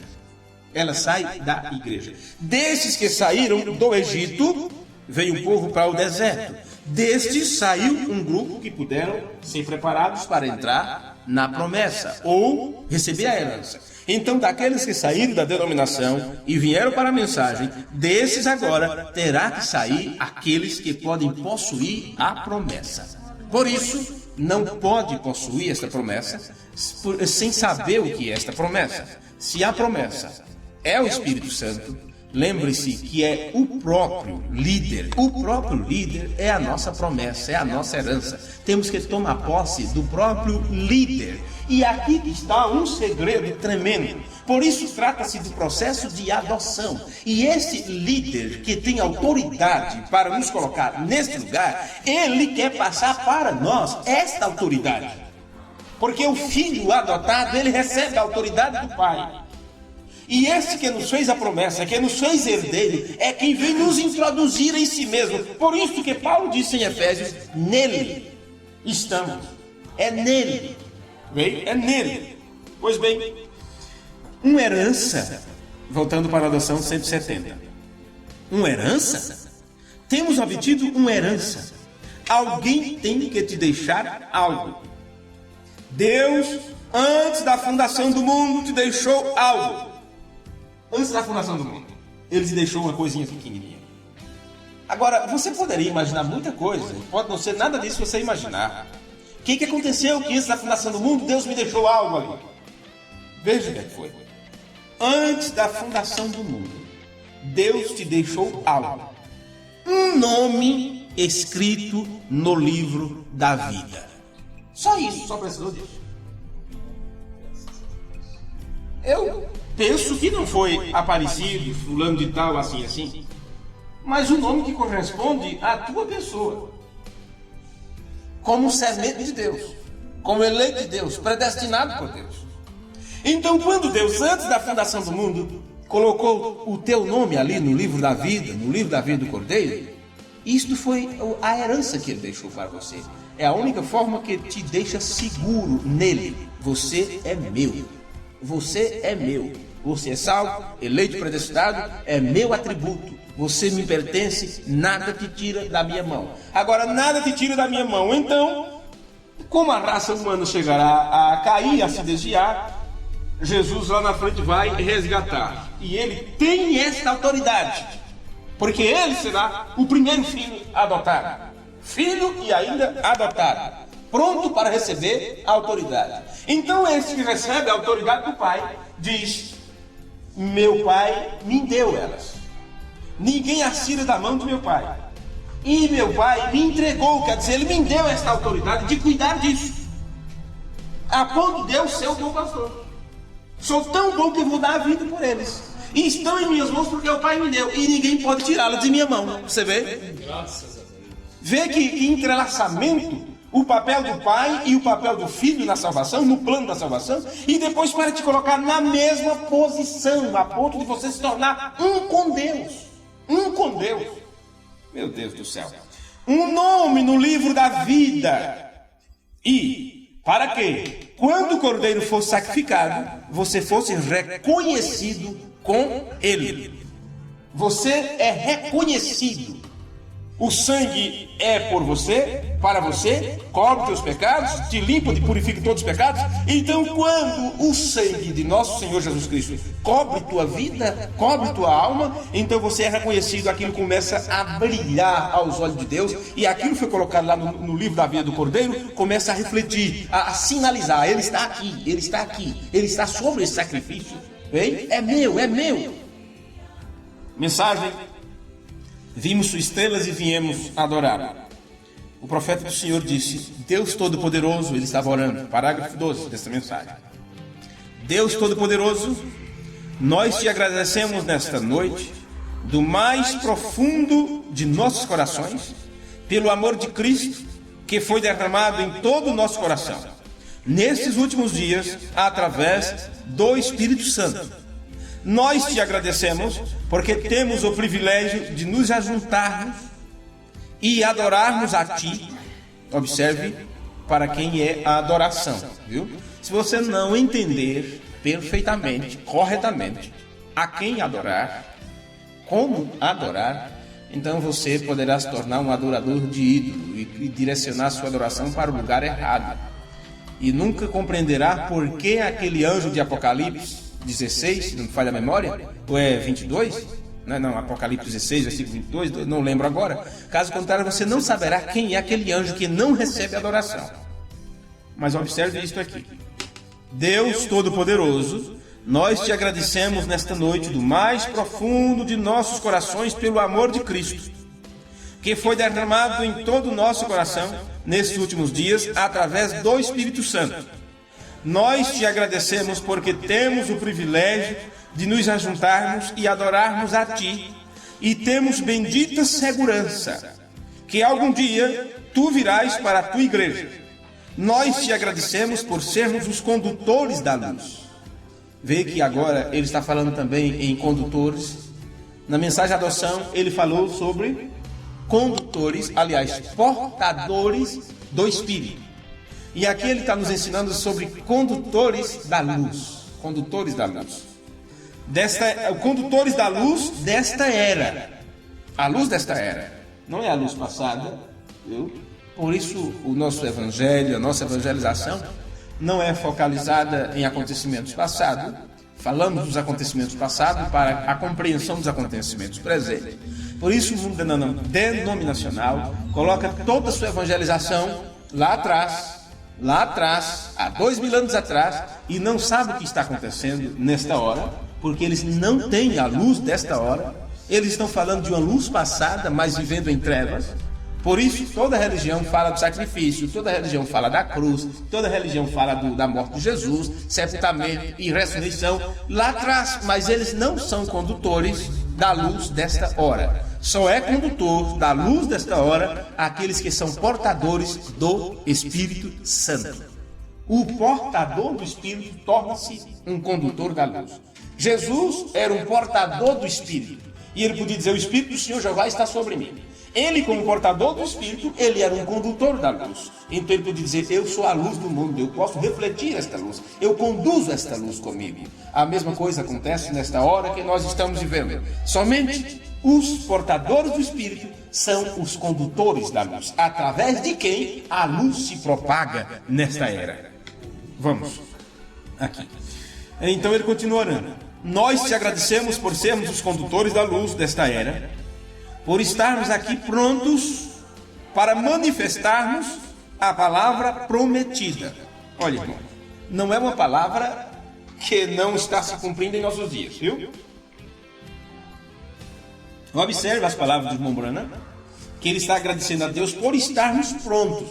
Ela sai da igreja. Desses que saíram do Egito, veio o povo para o deserto. Destes saiu um grupo que puderam ser preparados para entrar na promessa ou receber a herança. Então, daqueles que saíram da denominação e vieram para a mensagem, desses agora terá que sair aqueles que podem possuir a promessa. Por isso, não pode possuir esta promessa sem saber o que é esta promessa. Se a promessa é o Espírito Santo, lembre-se que é o próprio líder. O próprio líder é a nossa promessa, é a nossa herança. Temos que tomar posse do próprio líder. E aqui está um segredo tremendo. Por isso trata-se do processo de adoção. E esse líder que tem autoridade para nos colocar neste lugar, ele quer passar para nós esta autoridade. Porque o filho adotado, ele recebe a autoridade do pai. E esse que nos fez a promessa, que nos fez herdeiro, é quem vem nos introduzir em si mesmo. Por isso que Paulo disse em Efésios, nele estamos. É nele. Bem, é nele. Pois bem, uma herança, voltando para a adoção 170. Uma herança? Temos obtido uma herança. Alguém tem que te deixar algo. Deus, antes da fundação do mundo, te deixou algo. Antes da fundação do mundo, Ele te deixou uma coisinha pequenininha. Agora, você poderia imaginar muita coisa. Pode não ser nada disso que você imaginar. O que aconteceu que antes da fundação do mundo, Deus me deixou algo ali? Veja o que foi. Antes da fundação do mundo, Deus te deixou algo. Um nome escrito no livro da vida. Só isso, só precisou disso. Eu penso que não foi Aparecido, fulano de tal, assim, mas o nome que corresponde à tua pessoa. Como semente de Deus, como eleito de Deus, predestinado por Deus. Então, quando Deus, antes da fundação do mundo, colocou o teu nome ali no livro da vida, no livro da vida do Cordeiro, isto foi a herança que Ele deixou para você. É a única forma que te deixa seguro nele. Você é meu. Você é meu. Você é salvo, eleito, predestinado, é meu atributo. Você me pertence, nada te tira da minha mão. Agora, nada te tira da minha mão. Então, como a raça humana chegará a cair, a se desviar, Jesus lá na frente vai resgatar. E Ele tem esta autoridade. Porque Ele será o primeiro filho adotado. Filho e ainda adotado. Pronto para receber a autoridade. Então esse que recebe a autoridade do Pai diz: meu Pai me deu elas. Ninguém as tira da mão do meu Pai. E meu Pai me entregou, quer dizer, Ele me deu esta autoridade de cuidar disso. A ponto de eu ser o bom pastor. Sou tão bom que eu vou dar a vida por eles. E estão em minhas mãos porque o Pai me deu. E ninguém pode tirá-las de minha mão. Você vê? Graças a Deus. Vê que entrelaçamento, o papel do Pai e o papel do Filho na salvação, no plano da salvação, e depois para te colocar na mesma posição, a ponto de você se tornar um com Deus. Um com Deus. Meu Deus do céu. Um nome no livro da vida. E para que, quando o cordeiro fosse sacrificado, você fosse reconhecido com ele. Você é reconhecido. O sangue é por você, para você, cobre teus pecados, te limpa, te purifica de todos os pecados. Então, quando o sangue de nosso Senhor Jesus Cristo cobre tua vida, cobre tua alma, então você é reconhecido, aquilo começa a brilhar aos olhos de Deus, e aquilo que foi colocado lá no livro da vida do Cordeiro, começa a refletir, a sinalizar: Ele está aqui, Ele está aqui, Ele está sobre esse sacrifício. Bem? É meu, é meu. Mensagem: vimos suas estrelas e viemos adorar. O profeta do Senhor disse: Deus Todo-Poderoso, ele estava orando. Parágrafo 12 dessa mensagem. Deus Todo-Poderoso, nós te agradecemos nesta noite, do mais profundo de nossos corações, pelo amor de Cristo, que foi derramado em todo o nosso coração, nestes últimos dias, através do Espírito Santo. Nós te agradecemos porque temos o privilégio de nos ajuntarmos e adorarmos a Ti. Observe para quem é a adoração, viu? Se você não entender perfeitamente, corretamente, a quem adorar, como adorar, então você poderá se tornar um adorador de ídolo e direcionar sua adoração para o lugar errado. E nunca compreenderá por que aquele anjo de Apocalipse 16, se não me falha a memória, ou é 22? Não, Apocalipse 16, versículo 22, não lembro agora. Caso contrário, você não saberá quem é aquele anjo que não recebe adoração. Mas observe isto aqui. Deus Todo-Poderoso, nós te agradecemos nesta noite do mais profundo de nossos corações pelo amor de Cristo, que foi derramado em todo o nosso coração nesses últimos dias através do Espírito Santo. Nós te agradecemos porque temos o privilégio de nos ajuntarmos e adorarmos a Ti, e temos bendita segurança que algum dia Tu virás para a Tua igreja. Nós te agradecemos por sermos os condutores da luz. Vê que agora ele está falando também em condutores. Na mensagem de adoção, ele falou sobre condutores, aliás, portadores do Espírito. E aqui ele está nos ensinando sobre condutores da luz. Condutores da luz. Condutores da luz desta era. A luz desta era. Não é a luz passada, viu? Por isso o nosso evangelho, a nossa evangelização não é focalizada em acontecimentos passados. Falamos dos acontecimentos passados para a compreensão dos acontecimentos presentes. Por isso o mundo denominacional coloca toda a sua evangelização lá atrás, há 2000 anos atrás, e não sabe o que está acontecendo nesta hora, porque eles não têm a luz desta hora. Eles estão falando de uma luz passada, mas vivendo em trevas. Por isso, toda religião fala do sacrifício, toda religião fala da cruz, toda religião fala da morte de Jesus, sepultamento e ressurreição lá atrás, mas eles não são condutores da luz desta hora. Só é condutor da luz desta hora aqueles que são portadores do Espírito Santo. O portador do Espírito torna-se um condutor da luz. Jesus era um portador do Espírito, e ele podia dizer: o Espírito do Senhor Jeová está sobre mim. Ele, como portador do Espírito, ele era um condutor da luz. Então ele podia dizer: eu sou a luz do mundo, eu posso refletir esta luz, eu conduzo esta luz comigo. A mesma coisa acontece nesta hora que nós estamos vivendo. Somente os portadores do Espírito são os condutores da luz, através de quem a luz se propaga nesta era. Vamos aqui. Então ele continua orando: nós te agradecemos por sermos os condutores da luz desta era, por estarmos aqui prontos para manifestarmos a palavra prometida. Olha, irmão, não é uma palavra que não está se cumprindo em nossos dias, viu? Observe as palavras do irmão Branham, que ele está agradecendo a Deus por estarmos prontos.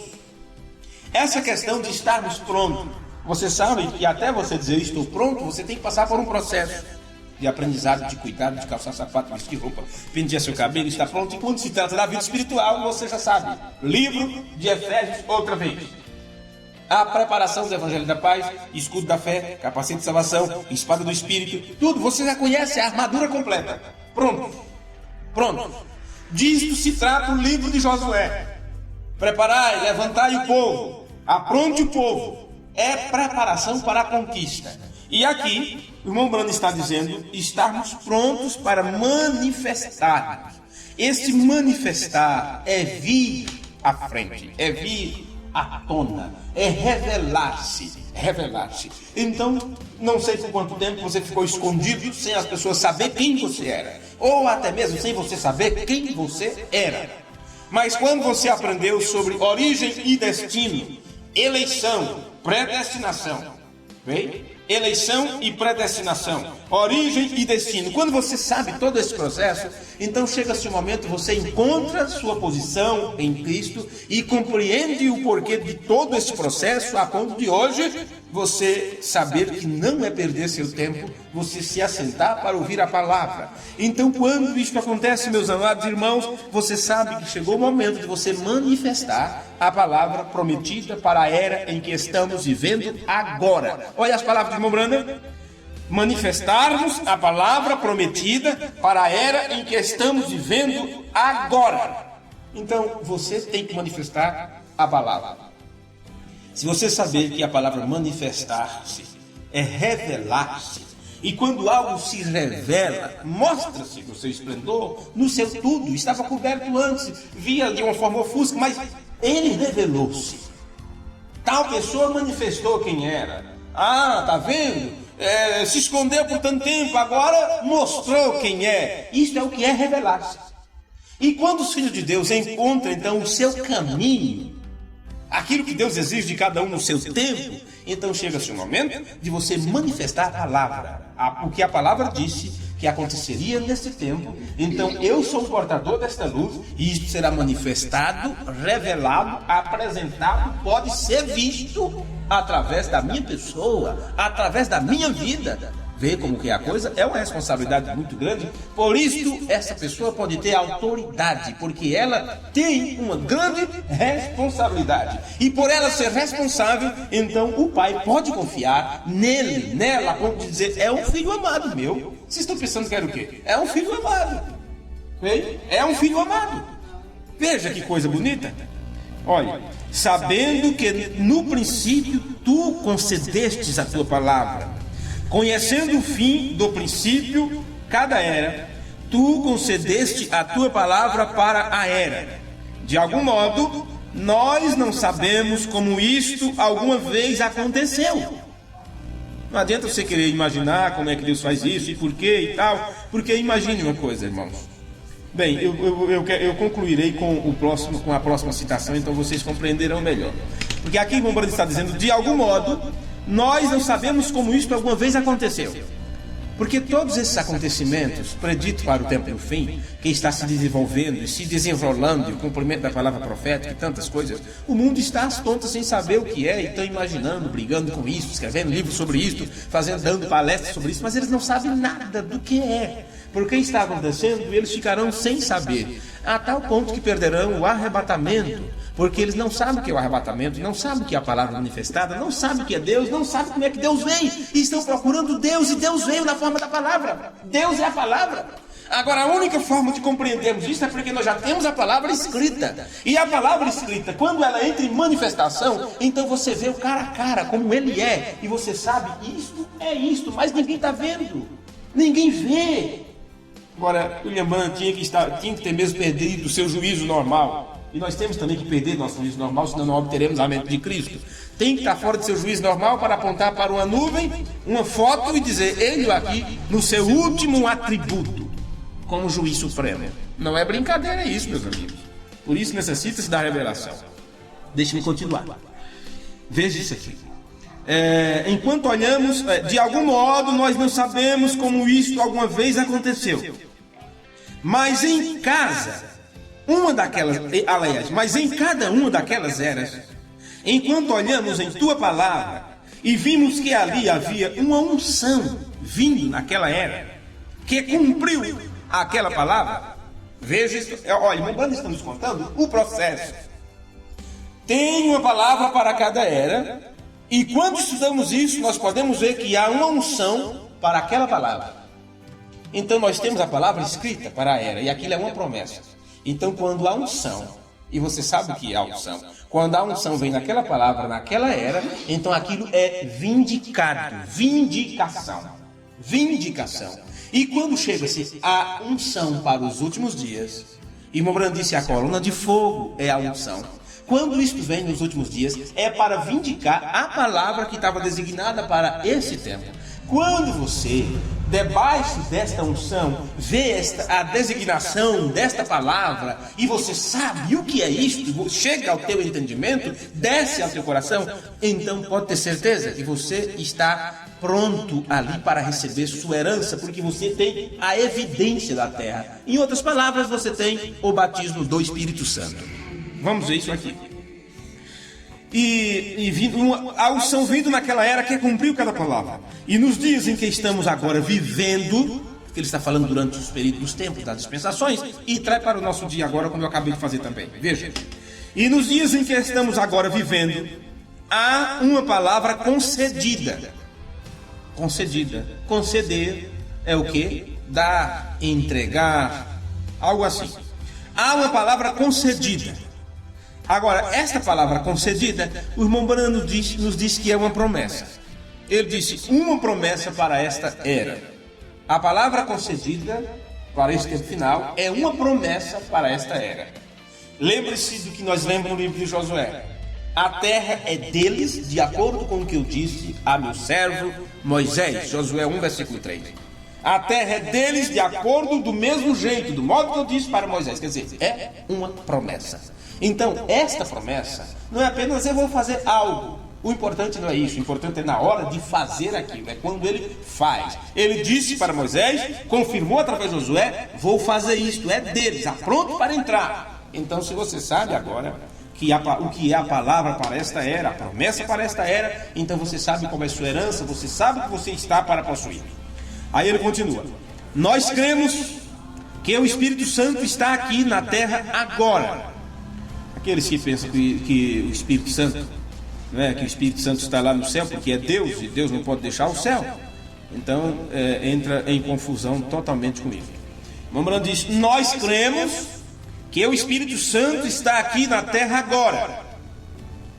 Essa questão de estarmos prontos, você sabe que até você dizer estou pronto, você tem que passar por um processo de aprendizado, de cuidado, de calçar sapato, vestir roupa, pentear seu cabelo, está pronto. E quando se trata da vida espiritual, você já sabe. Livro de Efésios, outra vez. A preparação do Evangelho da Paz, escudo da fé, capacete de salvação, espada do Espírito, tudo, você já conhece a armadura completa. Pronto. Pronto. Disto se trata o livro de Josué. Preparai, levantai o povo, apronte o povo. É preparação para a conquista. E aqui, o irmão Branham está dizendo: estarmos prontos para manifestar. Esse manifestar é vir à frente, é vir à tona, é revelar-se. Então, não sei por quanto tempo você ficou escondido sem as pessoas saber quem você era, ou até mesmo sem você saber quem você era. Mas quando você aprendeu sobre origem e destino, eleição, predestinação, bem? Eleição e predestinação, origem e destino. Quando você sabe todo esse processo, então chega-se um momento, você encontra sua posição em Cristo e compreende o porquê de todo esse processo, a ponto de hoje você saber que não é perder seu tempo você se assentar para ouvir a palavra. Então, quando isso acontece, meus amados irmãos, você sabe que chegou o momento de você manifestar a palavra prometida para a era em que estamos vivendo agora. Olha as palavras de irmão Branham: manifestarmos a palavra prometida para a era em que estamos vivendo agora. Então, você tem que manifestar a palavra. Se você saber que a palavra manifestar-se é revelar-se, e quando algo se revela, mostra-se no seu esplendor, no seu tudo. Estava coberto antes, via de uma forma ofusca, mas ele revelou-se. Tal pessoa manifestou quem era. Ah, tá vendo? Se escondeu por tanto tempo, agora mostrou quem é. Isto é o que é revelar-se. E quando os filhos de Deus encontram então o seu caminho, aquilo que Deus exige de cada um no seu tempo, então chega-se o momento de você manifestar a palavra, porque a palavra disse que aconteceria nesse tempo. Então eu sou o portador desta luz, e isto será manifestado, revelado, apresentado, pode ser visto através da minha pessoa, através da minha vida. Vê como que é a coisa? É uma responsabilidade muito grande. Por isso, essa pessoa pode ter autoridade, porque ela tem uma grande responsabilidade. E por ela ser responsável, então o pai pode confiar nele, nela, a ponto de dizer, é um filho amado meu. Vocês estão pensando que era o quê? É um filho amado. É um filho amado. Veja que coisa bonita. Olha, sabendo que no princípio tu concedestes a tua palavra, conhecendo o fim do princípio, cada era, tu concedeste a tua palavra para a era. De algum modo, nós não sabemos como isto alguma vez aconteceu. Não adianta você querer imaginar como é que Deus faz isso e por quê e tal, porque imagine uma coisa, irmãos. Bem, eu concluirei com a próxima citação, então vocês compreenderão melhor. Porque aqui o irmão Branham está dizendo, de algum modo, nós não sabemos como isto alguma vez aconteceu. Porque todos esses acontecimentos, preditos para o tempo do fim, que está se desenvolvendo e se desenrolando, e o cumprimento da palavra profética e tantas coisas, o mundo está às tontas sem saber o que é, e estão imaginando, brigando com isso, escrevendo livros sobre isso, dando palestras sobre isso, mas eles não sabem nada do que é. Porque está acontecendo, eles ficarão sem saber, a tal ponto que perderão o arrebatamento, porque eles não sabem o que é o arrebatamento, não sabem o que é a palavra manifestada, não sabem o que é Deus, não sabem como é que Deus vem, e estão procurando Deus, e Deus veio na forma da palavra. Deus é a palavra. Agora, a única forma de compreendermos isso é porque nós já temos a palavra escrita. E a palavra escrita, quando ela entra em manifestação, então você vê o cara a cara, como ele é, e você sabe, isto é isto, mas ninguém está vendo, ninguém vê. Agora, William Branham tinha que ter mesmo perdido o seu juízo normal. E nós temos também que perder nosso juízo normal, senão não obteremos a mente de Cristo. Tem que estar fora do seu juízo normal para apontar para uma nuvem, uma foto e dizer, ele aqui no seu último atributo, como juiz supremo. Não é brincadeira isso, meus amigos. Por isso necessita-se da revelação. Deixe-me continuar. Veja isso aqui. Enquanto olhamos, de algum modo nós não sabemos como isto alguma vez aconteceu. Mas em cada uma daquelas eras, enquanto olhamos em tua palavra e vimos que ali havia uma unção vindo naquela era, que cumpriu aquela palavra, veja isso, olha, irmão Branham está nos contando o processo. Tem uma palavra para cada era, e quando estudamos isso, nós podemos ver que há uma unção para aquela palavra. Então nós temos a palavra escrita para a era, e aquilo é uma promessa. Então quando há unção, e você sabe o que é a unção, quando a unção vem naquela palavra, naquela era, então aquilo é vindicado, vindicação. E quando chega-se a unção para os últimos dias, irmão Branham disse, a coluna de fogo é a unção. Quando isto vem nos últimos dias, é para vindicar a palavra que estava designada para esse tempo. Quando você, debaixo desta unção, vê a designação desta palavra, e você sabe o que é isto, chega ao teu entendimento, desce ao teu coração, então pode ter certeza que você está pronto ali para receber sua herança, porque você tem a evidência da terra. Em outras palavras, você tem o batismo do Espírito Santo. Vamos ver isso aqui. A unção vindo naquela era que cumpriu cada palavra. E nos dias em que estamos agora vivendo, porque ele está falando durante os períodos dos tempos, das dispensações, e traz para o nosso dia agora, como eu acabei de fazer também. Veja. E nos dias em que estamos agora vivendo, há uma palavra concedida. Conceder é o quê? Dar, entregar, algo assim. Há uma palavra concedida. Agora, esta palavra concedida, o irmão Branham nos diz que é uma promessa. Ele disse, uma promessa para esta era. A palavra concedida para este tempo final é uma promessa para esta era. Lembre-se do que nós lemos no livro de Josué. A terra é deles, de acordo com o que eu disse a meu servo Moisés. Josué 1, versículo 3. A terra é deles de acordo do mesmo jeito, do modo que eu disse para Moisés. Quer dizer, é uma promessa. Então, esta promessa não é apenas eu vou fazer algo. O importante não é isso, o importante é na hora de fazer aquilo, é quando ele faz. Ele disse para Moisés, confirmou através de Josué, vou fazer isto, é deles, está pronto para entrar. Então, se você sabe agora o que é a palavra para esta era, a promessa para esta era, então você sabe qual é a sua herança, você sabe o que você está para possuir. Aí ele continua: nós cremos que o Espírito Santo está aqui na terra agora. Aqueles que pensam que o Espírito Santo, que o Espírito Santo está lá no céu porque é Deus e Deus não pode deixar o céu, então entra em confusão totalmente comigo. Mambrano diz: nós cremos que o Espírito Santo está aqui na terra agora.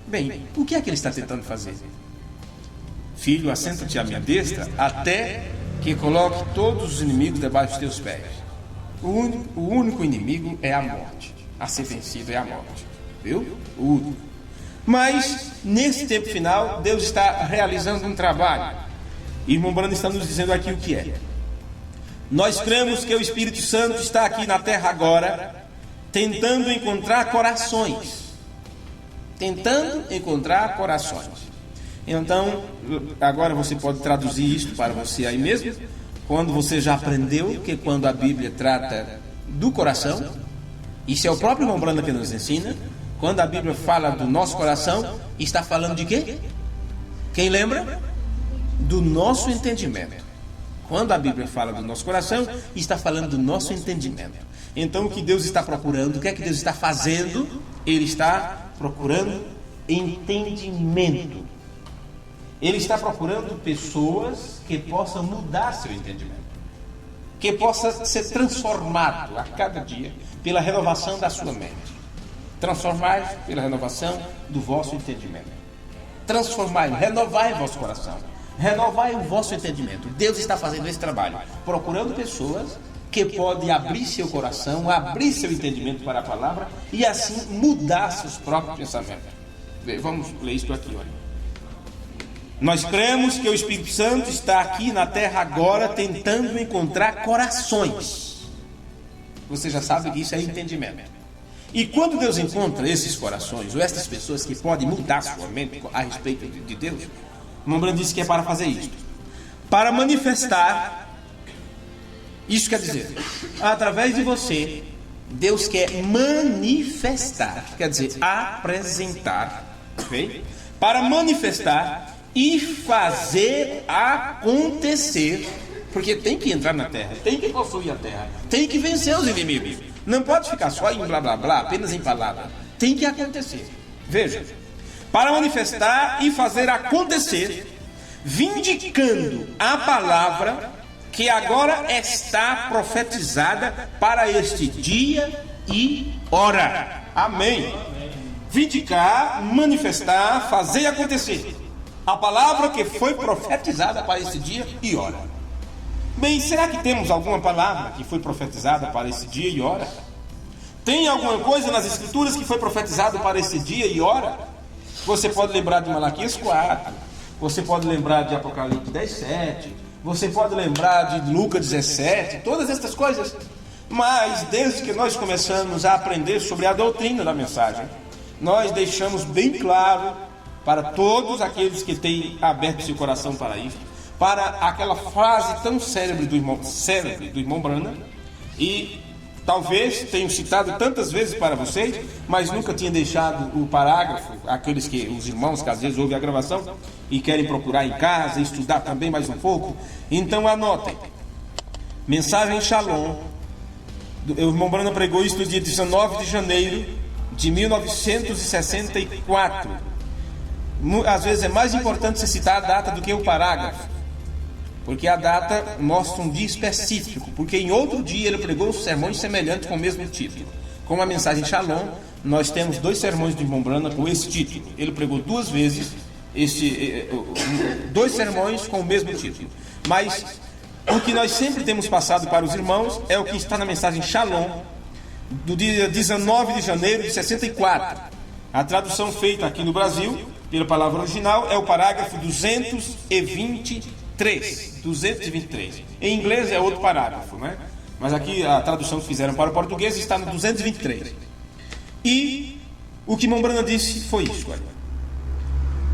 Bem, o que é que ele está tentando fazer? Filho, assenta-te à minha destra até que coloque todos os inimigos debaixo dos teus pés. O único inimigo é a morte. A ser vencido é a morte. Viu? O único. Mas, nesse tempo final, Deus está realizando um trabalho. E irmão Brando está nos dizendo aqui o que é. Nós cremos que o Espírito Santo está aqui na terra agora, tentando encontrar corações. Tentando encontrar corações. Então, agora você pode traduzir isto para você aí mesmo. Quando você já aprendeu que quando a Bíblia trata do coração, isso é o próprio irmão Brando que nos ensina. Quando a Bíblia fala do nosso coração, está falando de quê? Quem lembra? Do nosso entendimento. Quando a Bíblia fala do nosso coração, está falando do nosso entendimento. Então o que Deus está procurando, o que é que Deus está fazendo? Ele está procurando entendimento. Ele está procurando pessoas que possam mudar seu entendimento, que possa ser transformado a cada dia pela renovação da sua mente. Transformai pela renovação do vosso entendimento. Transformai, renovai o vosso coração, renovai o vosso entendimento. Deus está fazendo esse trabalho, procurando pessoas que podem abrir seu coração, abrir seu entendimento para a palavra e assim mudar seus próprios pensamentos. Vamos ler isso aqui, olha. Nós cremos que o Espírito Santo está aqui na terra agora tentando encontrar corações. Você já sabe que isso é entendimento. E quando Deus encontra esses corações, ou essas pessoas que podem mudar sua mente a respeito de Deus, o irmão Brando disse que é para fazer isso. Para manifestar, isso quer dizer, através de você, Deus quer manifestar, quer dizer, apresentar, ok? Para manifestar e fazer acontecer, porque tem que entrar na terra, tem que possuir a terra, tem que vencer os inimigos, não pode ficar só em blá blá blá, apenas em palavra, tem que acontecer. Veja, para manifestar e fazer acontecer, vindicando a palavra que agora está profetizada para este dia e hora. Amém. Vindicar, manifestar, fazer acontecer a palavra que foi profetizada para esse dia e hora. Bem, será que temos alguma palavra que foi profetizada para esse dia e hora? Tem alguma coisa nas Escrituras que foi profetizada para esse dia e hora? Você pode lembrar de Malaquias 4, você pode lembrar de Apocalipse 10:7, você pode lembrar de Lucas 17, todas estas coisas. Mas desde que nós começamos a aprender sobre a doutrina da mensagem, nós deixamos bem claro para todos aqueles que têm aberto seu coração para isso, para aquela frase tão célebre do irmão Branham, e talvez tenho citado tantas vezes para vocês, mas nunca tinha deixado o parágrafo, os irmãos que às vezes ouvem a gravação e querem procurar em casa, estudar também mais um pouco, então anotem. Mensagem Shalom, o irmão Branham pregou isso no dia 19 de janeiro de 1964. Às vezes é mais importante você citar a data do que o parágrafo, porque a data mostra um dia específico, porque em outro dia ele pregou sermões semelhantes com o mesmo título. Como a mensagem Shalom, nós temos 2 sermões do irmão Branham com esse título. Ele pregou 2 vezes 2 sermões com o mesmo título. Mas o que nós sempre temos passado para os irmãos é o que está na mensagem Shalom do dia 19 de janeiro de 64. A tradução feita aqui no Brasil pela palavra original é o parágrafo 223. Em inglês é outro parágrafo, né? Mas aqui a tradução que fizeram para o português está no 223. E o que irmão Branham disse foi isso, olha.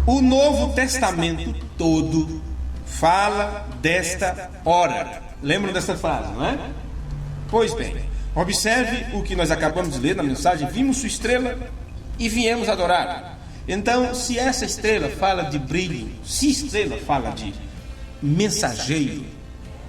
O Novo Testamento todo fala desta hora. Lembram dessa frase, não é? Pois bem, observe o que nós acabamos de ler na mensagem. Vimos sua estrela e viemos adorar. Então, se essa estrela fala de brilho, se estrela fala de mensageiro,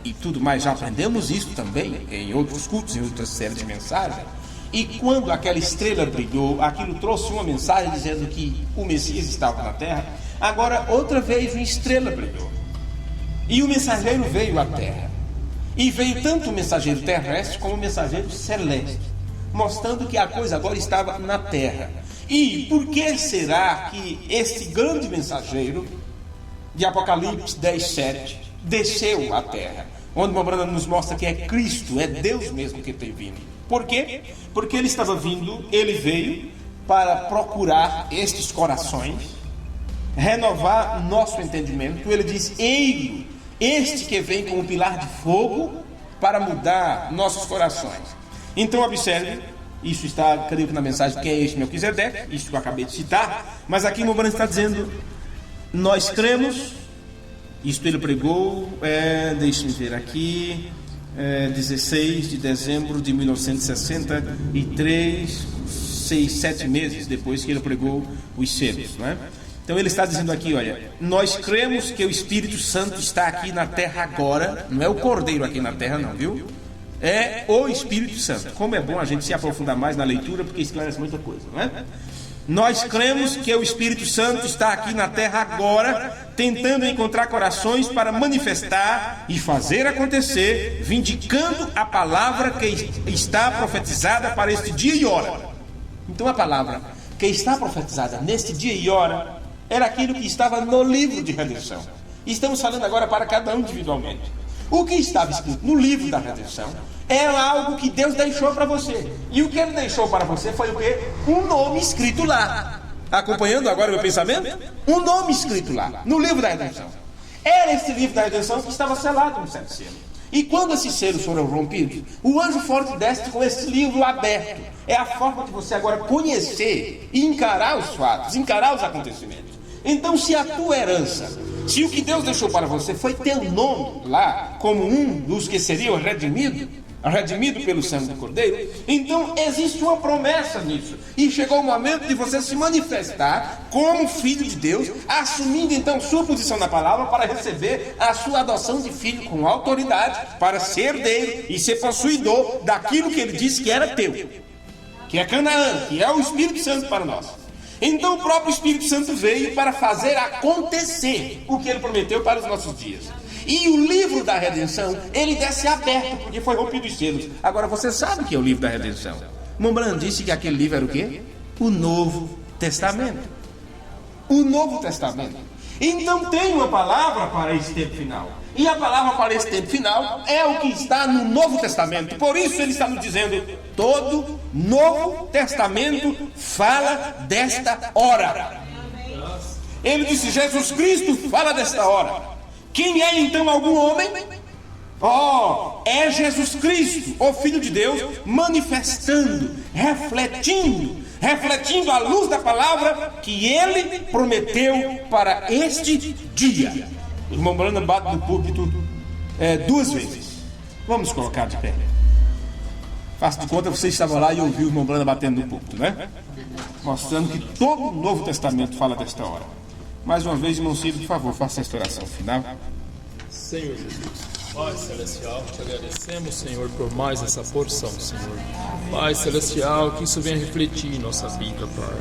e tudo mais. Já aprendemos isso também em outros cultos, em outras séries de mensagens. E quando aquela estrela brilhou, aquilo trouxe uma mensagem dizendo que o Messias estava na terra. Agora, outra vez, uma estrela brilhou. E o mensageiro veio à terra. E veio tanto o mensageiro terrestre como o mensageiro celeste, mostrando que a coisa agora estava na terra. E por que será que este grande mensageiro de Apocalipse 10:7 desceu à terra? Onde o Brandon nos mostra que é Cristo, é Deus mesmo que tem vindo. Por quê? Porque ele estava vindo, ele veio para procurar estes corações, renovar nosso entendimento. Ele diz: ei, este que vem com um pilar de fogo para mudar nossos corações. Então observe, isso está, creio que na mensagem, que é este Melquisedeque, isso que eu acabei de citar, mas aqui o Brandon está dizendo: nós cremos. Isto ele pregou, deixe-me ver aqui, 16 de dezembro de 1963, 7 meses depois que ele pregou os selos, não é? Então ele está dizendo aqui, olha, nós cremos que o Espírito Santo está aqui na terra agora, não é o Cordeiro aqui na terra não, viu? É o Espírito Santo. Como é bom a gente se aprofundar mais na leitura, porque esclarece muita coisa, não é? Nós cremos que o Espírito Santo está aqui na terra agora, tentando encontrar corações para manifestar e fazer acontecer, vindicando a palavra que está profetizada para este dia e hora. Então a palavra que está profetizada neste dia e hora era aquilo que estava no livro de redenção. Estamos falando agora para cada um individualmente. O que estava escrito no livro da redenção era algo que Deus deixou para você. E o que Ele deixou para você foi o quê? Um nome escrito lá. Acompanhando agora o meu pensamento? Um nome escrito lá, no livro da redenção. Era esse livro da redenção que estava selado no 7 selos. E quando esses selos foram rompidos, o anjo forte desce com esse livro aberto. É a forma de você agora conhecer e encarar os fatos, encarar os acontecimentos. Então, se a tua herança, se o que Deus deixou para você foi ter um nome lá, como um dos que seriam redimido pelo sangue do Cordeiro, então existe uma promessa nisso. E chegou o momento de você se manifestar como filho de Deus, assumindo então sua posição na palavra para receber a sua adoção de filho com autoridade, para ser dele e ser possuidor daquilo que ele disse que era teu, que é Canaã, que é o Espírito Santo para nós. Então o próprio Espírito Santo veio para fazer acontecer o que ele prometeu para os nossos dias. E o livro da redenção, ele desce aberto, porque foi rompido os selos. Agora você sabe o que é o livro da redenção. Mombrand disse que aquele livro era o quê? O Novo Testamento. O Novo Testamento. Então tem uma palavra para esse tempo final. E a palavra para esse tempo final é o que está no Novo Testamento. Por isso ele está nos dizendo: todo Novo Testamento fala desta hora. Ele disse: Jesus Cristo fala desta hora. Quem é então algum homem? É Jesus Cristo, o Filho de Deus, manifestando, refletindo a luz da palavra que ele prometeu para este dia. O irmão Brandon bate no púlpito 2 vezes. Vamos colocar de pé. Faça de conta que você estava lá e ouviu o irmão Brandon batendo no púlpito, né? Mostrando que todo o Novo Testamento fala desta hora. Mais uma vez, irmão Ciro, por favor, faça esta oração final. Senhor Jesus, Pai Celestial, te agradecemos, Senhor, por mais essa porção, Senhor. Pai Celestial, que isso venha refletir em nossa vida, Pai.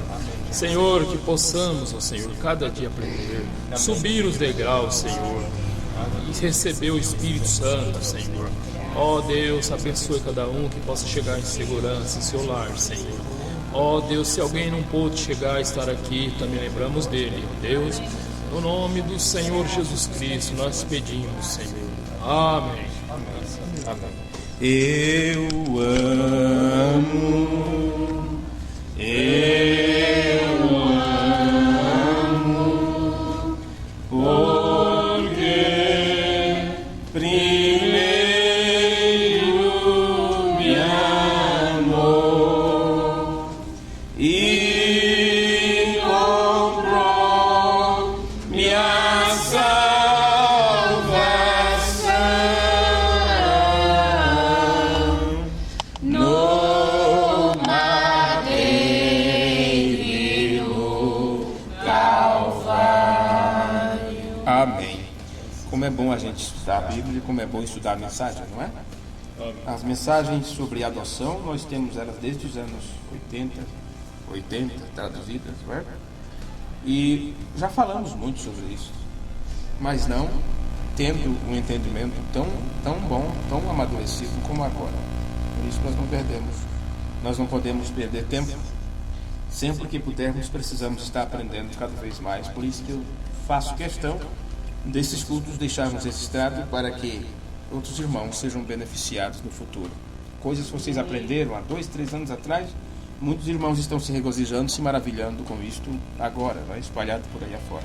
Senhor, que possamos, ó Senhor, cada dia aprender, subir os degraus, Senhor, e receber o Espírito Santo, Senhor. Ó Deus, abençoe cada um que possa chegar em segurança em seu lar, Senhor. Ó Deus, se alguém não pôde chegar a estar aqui, também lembramos dele, Deus. No nome do Senhor Jesus Cristo, nós pedimos, Senhor. Amém. Amém. Eu amo, porque primeiro me amou e comprou minha salvação no madeiro Calvário. Amém. Como é bom a gente estudar a Bíblia, como é bom estudar a mensagem, não é? As mensagens sobre adoção, nós temos elas desde os anos 80 traduzidas, não é? E já falamos muito sobre isso, mas não tendo um entendimento tão bom, tão amadurecido como agora. Por isso nós não podemos perder tempo. Sempre que pudermos, precisamos estar aprendendo cada vez mais. Por isso que eu faço questão desses cultos deixarmos registrado para que outros irmãos sejam beneficiados no futuro. Coisas que vocês aprenderam há 2, 3 anos atrás, muitos irmãos estão se regozijando, se maravilhando com isto agora, espalhado por aí afora.